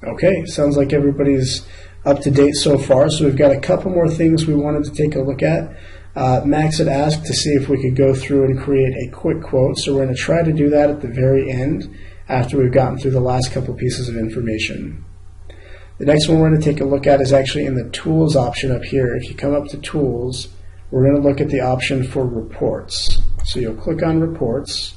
Okay, sounds like everybody's up to date so far, so we've got a couple more things we wanted to take a look at. Max had asked to see if we could go through and create a quick quote, so we're going to try to do that at the very end after we've gotten through the last couple pieces of information. The next one we're going to take a look at is actually in the Tools option up here. If you come up to Tools, we're going to look at the option for Reports. So you'll click on Reports,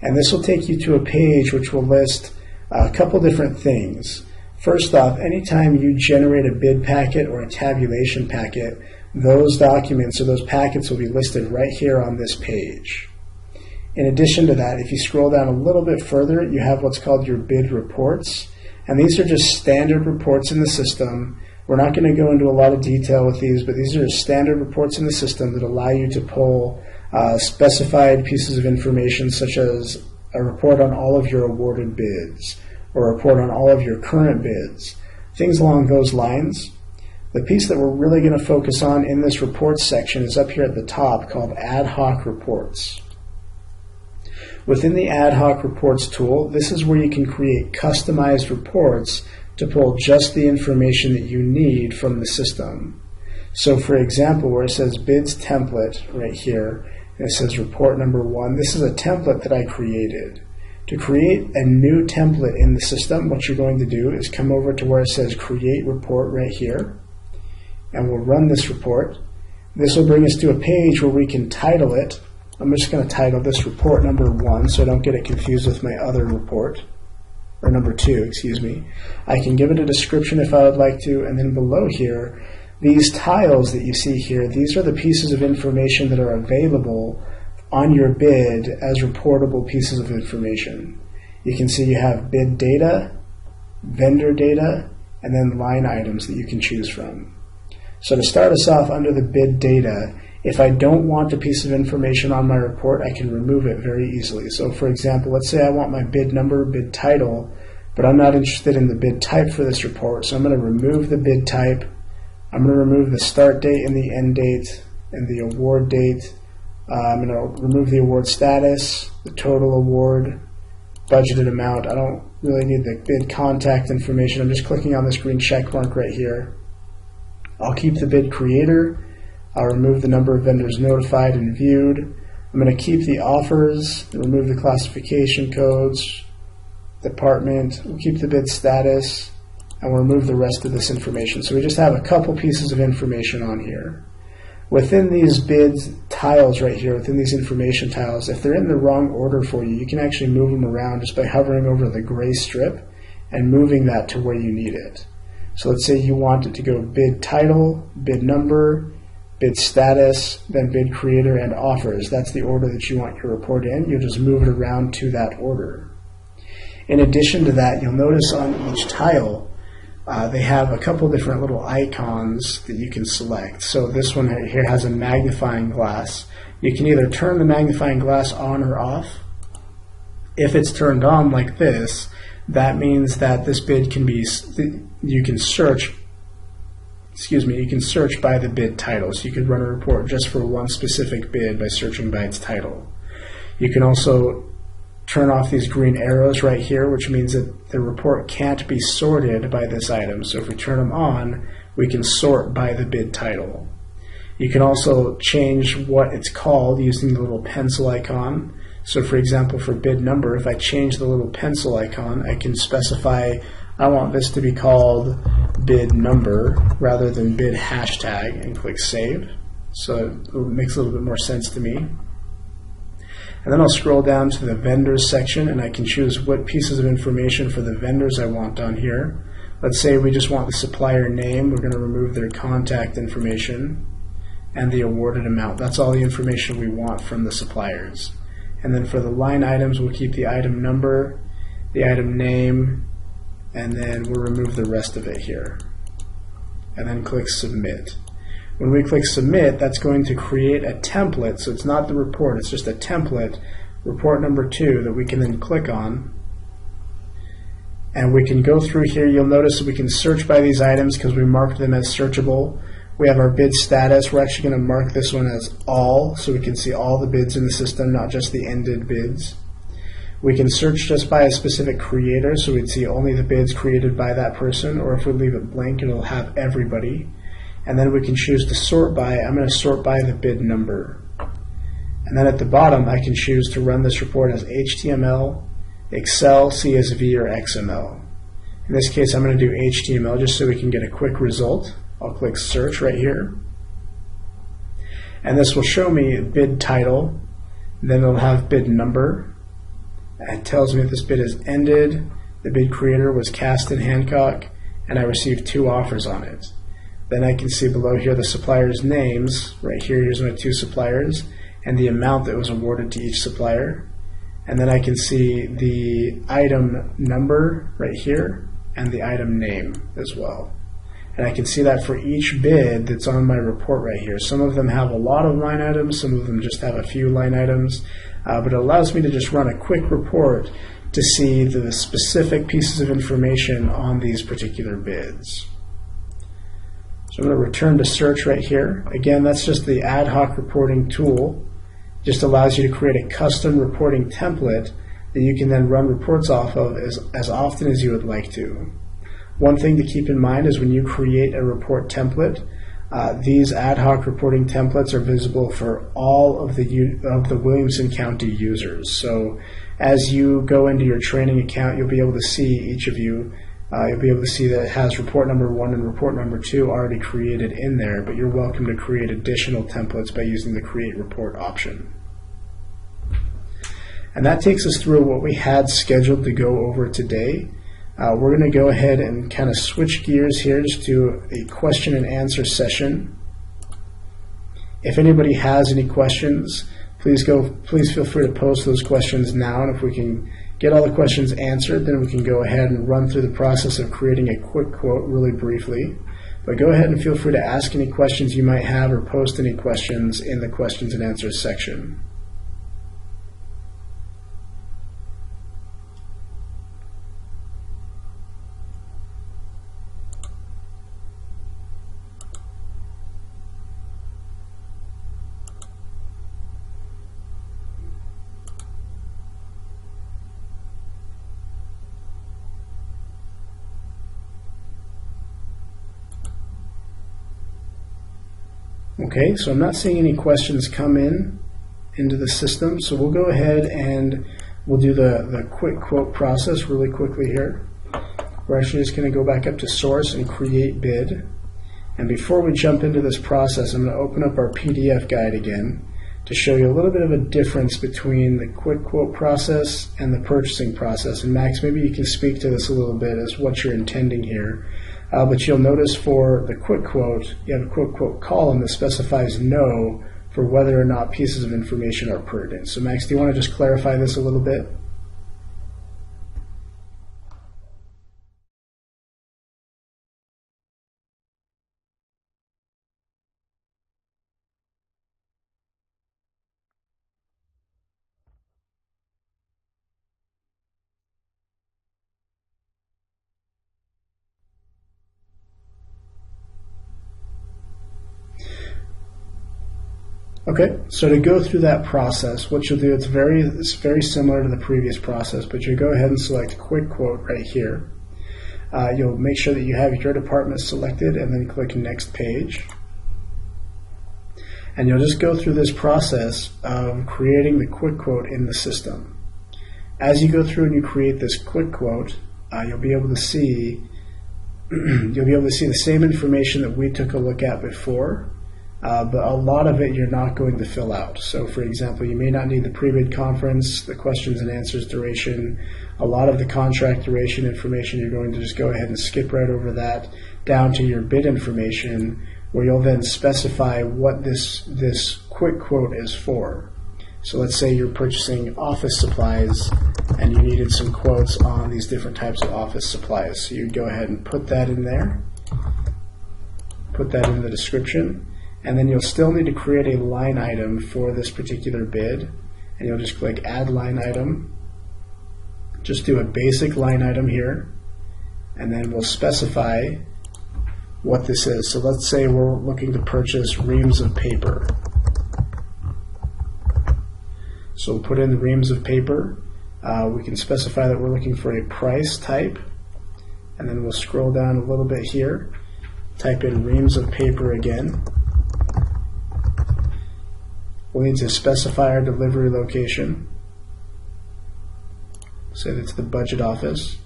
and this will take you to a page which will list a couple different things. First off, anytime you generate a bid packet or a tabulation packet, those documents or those packets will be listed right here on this page. In addition to that, if you scroll down a little bit further, you have what's called your bid reports, and these are just standard reports in the system. We're not going to go into a lot of detail with these, but these are standard reports in the system that allow you to pull specified pieces of information, such as a report on all of your awarded bids, or a report on all of your current bids, things along those lines. The piece that we're really going to focus on in this reports section is up here at the top, called Ad Hoc Reports. Within the Ad Hoc Reports tool, this is where you can create customized reports to pull just the information that you need from the system. So for example, where it says bids template right here, and it says report number 1, this is a template that I created. To create a new template in the system, what you're going to do is come over to where it says create report right here, and we'll run this report. This will bring us to a page where we can title it. I'm just going to title this report number 1 so I don't get it confused with my other report, or number 2, excuse me. I can give it a description if I would like to, and then below here, these tiles that you see here, these are the pieces of information that are available on your bid as reportable pieces of information. You can see you have bid data, vendor data, and then line items that you can choose from. So to start us off under the bid data, if I don't want a piece of information on my report, I can remove it very easily. So for example, let's say I want my bid number, bid title, but I'm not interested in the bid type for this report, so I'm going to remove the bid type. I'm going to remove the start date and the end date and the award date. I'm going to remove the award status, the total award, budgeted amount. I don't really need the bid contact information. I'm just clicking on this green check mark right here. I'll keep the bid creator. I'll remove the number of vendors notified and viewed. I'm going to keep the offers, remove the classification codes, department. We'll keep the bid status, and we'll remove the rest of this information. So we just have a couple pieces of information on here. Within these bids tiles right here, within these information tiles, if they're in the wrong order for you, you can actually move them around just by hovering over the gray strip and moving that to where you need it. So let's say you want it to go bid title, bid number, bid status, then bid creator, and offers. That's the order that you want your report in. You'll just move it around to that order. In addition to that, you'll notice on each tile, they have a couple different little icons that you can select. So this one here has a magnifying glass. You can either turn the magnifying glass on or off. If it's turned on like this, that means that this bid can be, you can search by the bid title. So you could run a report just for one specific bid by searching by its title. You can also turn off these green arrows right here, which means that the report can't be sorted by this item. So if we turn them on, we can sort by the bid title. You can also change what it's called using the little pencil icon. So for example, for bid number, if I change the little pencil icon, I can specify I want this to be called bid number rather than bid hashtag, and click save. So it makes a little bit more sense to me. And then I'll scroll down to the vendors section, and I can choose what pieces of information for the vendors I want on here. Let's say we just want the supplier name. We're going to remove their contact information and the awarded amount. That's all the information we want from the suppliers. And then for the line items, we'll keep the item number, the item name, and then we'll remove the rest of it here. And then click submit. When we click submit, that's going to create a template. So it's not the report, it's just a template, report number 2, that we can then click on. And we can go through here. You'll notice that we can search by these items because we marked them as searchable. We have our bid status. We're actually going to mark this one as all, so we can see all the bids in the system, not just the ended bids. We can search just by a specific creator, so we'd see only the bids created by that person, or if we leave it blank, it'll have everybody. And then we can choose to sort by. I'm going to sort by the bid number. And then at the bottom, I can choose to run this report as HTML, Excel, CSV, or XML. In this case, I'm going to do HTML just so we can get a quick result. I'll click search right here. And this will show me a bid title. Then it'll have bid number. It tells me that this bid is ended, the bid creator was Caston Hancock, and I received 2 offers on it. Then I can see below here the suppliers' names. Right here, here's my 2 suppliers, and the amount that was awarded to each supplier. And then I can see the item number right here and the item name as well. And I can see that for each bid that's on my report right here. Some of them have a lot of line items, some of them just have a few line items, but it allows me to just run a quick report to see the specific pieces of information on these particular bids. So I'm going to return to search right here. Again, that's just the ad hoc reporting tool. It just allows you to create a custom reporting template that you can then run reports off of as often as you would like to. One thing to keep in mind is when you create a report template, these ad hoc reporting templates are visible for all of the Williamson County users. So as you go into your training account, you'll be able to see each of you. You'll be able to see that it has report number 1 and report number 2 already created in there, but you're welcome to create additional templates by using the create report option. And that takes us through what we had scheduled to go over today. We're going to go ahead and kind of switch gears here just to a question and answer session. If anybody has any questions, please feel free to post those questions now, and if we can get all the questions answered, then we can go ahead and run through the process of creating a quick quote really briefly. But go ahead and feel free to ask any questions you might have or post any questions in the questions and answers section. Okay, so I'm not seeing any questions come into the system, so we'll go ahead and we'll do the quick quote process really quickly here. We're actually just going to go back up to source and create bid. And before we jump into this process, I'm going to open up our PDF guide again to show you a little bit of a difference between the quick quote process and the purchasing process. And Max, maybe you can speak to this a little bit as what you're intending here. But you'll notice for the quick quote, you have a quick quote column that specifies no for whether or not pieces of information are pertinent. So Max, do you want to just clarify this a little bit? Okay, so to go through that process, what you'll do, it's very similar to the previous process, but you'll go ahead and select quick quote right here. you'll make sure that you have your department selected and then click Next Page. And you'll just go through this process of creating the quick quote in the system. As you go through and you create this quick quote, you'll be able to see the same information that we took a look at before, but a lot of it you're not going to fill out. So for example, you may not need the pre-bid conference, the questions and answers duration, a lot of the contract duration information. You're going to just go ahead and skip right over that down to your bid information, where you'll then specify what this quick quote is for. So let's say you're purchasing office supplies and you needed some quotes on these different types of office supplies. So you'd go ahead and put that in there, put that in the description, and then you'll still need to create a line item for this particular bid, and you'll just click Add Line Item. Just do a basic line item here, and then we'll specify what this is. So let's say we're looking to purchase reams of paper. So we'll put in the reams of paper. We can specify that we're looking for a price type, and then we'll scroll down a little bit here, type in reams of paper again. We'll need to specify our delivery location. Say that's the budget office.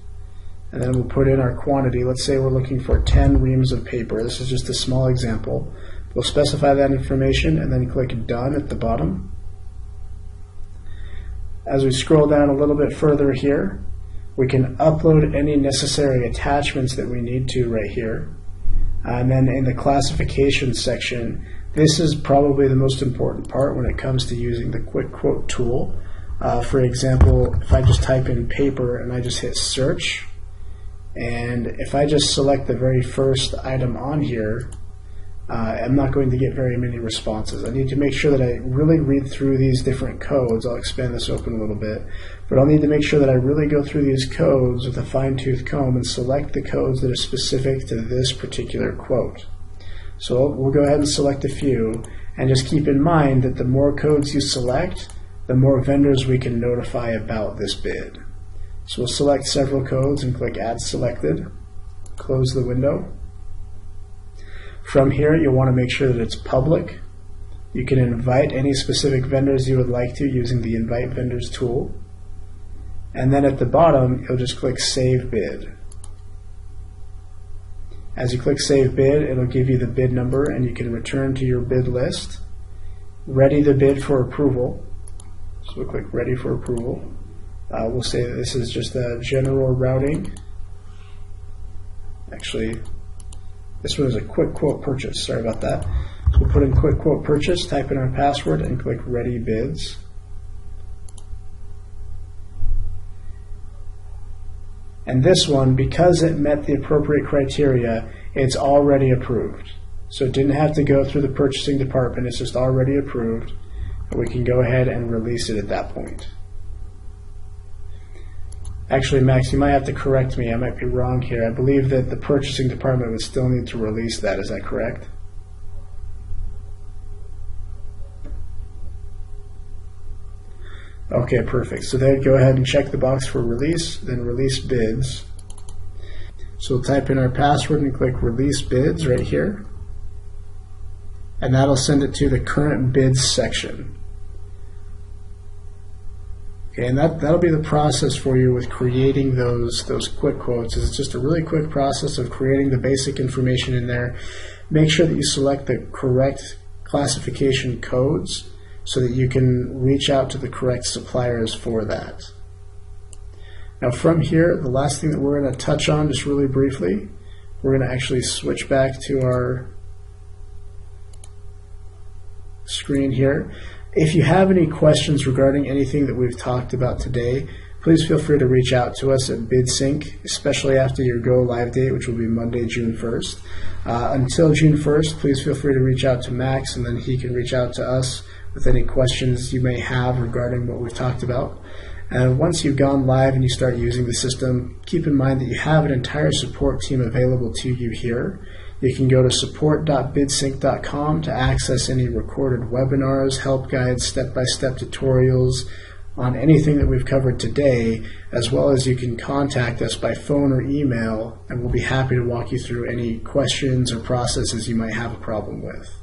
And then we'll put in our quantity. Let's say we're looking for 10 reams of paper. This is just a small example. We'll specify that information and then click Done at the bottom. As we scroll down a little bit further here, we can upload any necessary attachments that we need to right here. And then in the classification section, this is probably the most important part when it comes to using the quick quote tool. For example, if I just type in paper and I just hit search, and if I just select the very first item on here, I'm not going to get very many responses. I need to make sure that I really read through these different codes. I'll expand this open a little bit, but I'll need to make sure that I really go through these codes with a fine-tooth comb and select the codes that are specific to this particular quote. So we'll go ahead and select a few, and just keep in mind that the more codes you select, the more vendors we can notify about this bid. So we'll select several codes and click Add Selected, close the window. From here, you'll want to make sure that it's public. You can invite any specific vendors you would like to using the Invite Vendors tool. And then at the bottom, you'll just click Save Bid. As you click Save Bid, it'll give you the bid number, and you can return to your bid list. Ready the bid for approval. So we'll click Ready for Approval. We'll say that this is just a general routing. Actually, this one is a quick quote purchase. Sorry about that. So we'll put in quick quote purchase, type in our password, and click Ready Bids. And this one, because it met the appropriate criteria, it's already approved. So it didn't have to go through the purchasing department. It's just already approved. And we can go ahead and release it at that point. Actually, Max, you might have to correct me. I might be wrong here. I believe that the purchasing department would still need to release that. Is that correct? Okay, perfect. So then go ahead and check the box for release, then release bids. So we'll type in our password and click Release Bids right here. And that'll send it to the Current Bids section. Okay, and that'll be the process for you with creating those quick quotes. It's just a really quick process of creating the basic information in there. Make sure that you select the correct classification codes so that you can reach out to the correct suppliers for that. Now from here, the last thing that we're going to touch on just really briefly, we're going to actually switch back to our screen here. If you have any questions regarding anything that we've talked about today, please feel free to reach out to us at BidSync, especially after your go live date, which will be Monday, June 1st. Until June 1st, please feel free to reach out to Max, and then he can reach out to us with any questions you may have regarding what we've talked about. And once you've gone live and you start using the system, keep in mind that you have an entire support team available to you here. You can go to support.bidsync.com to access any recorded webinars, help guides, step-by-step tutorials, on anything that we've covered today, as well as you can contact us by phone or email, and we'll be happy to walk you through any questions or processes you might have a problem with.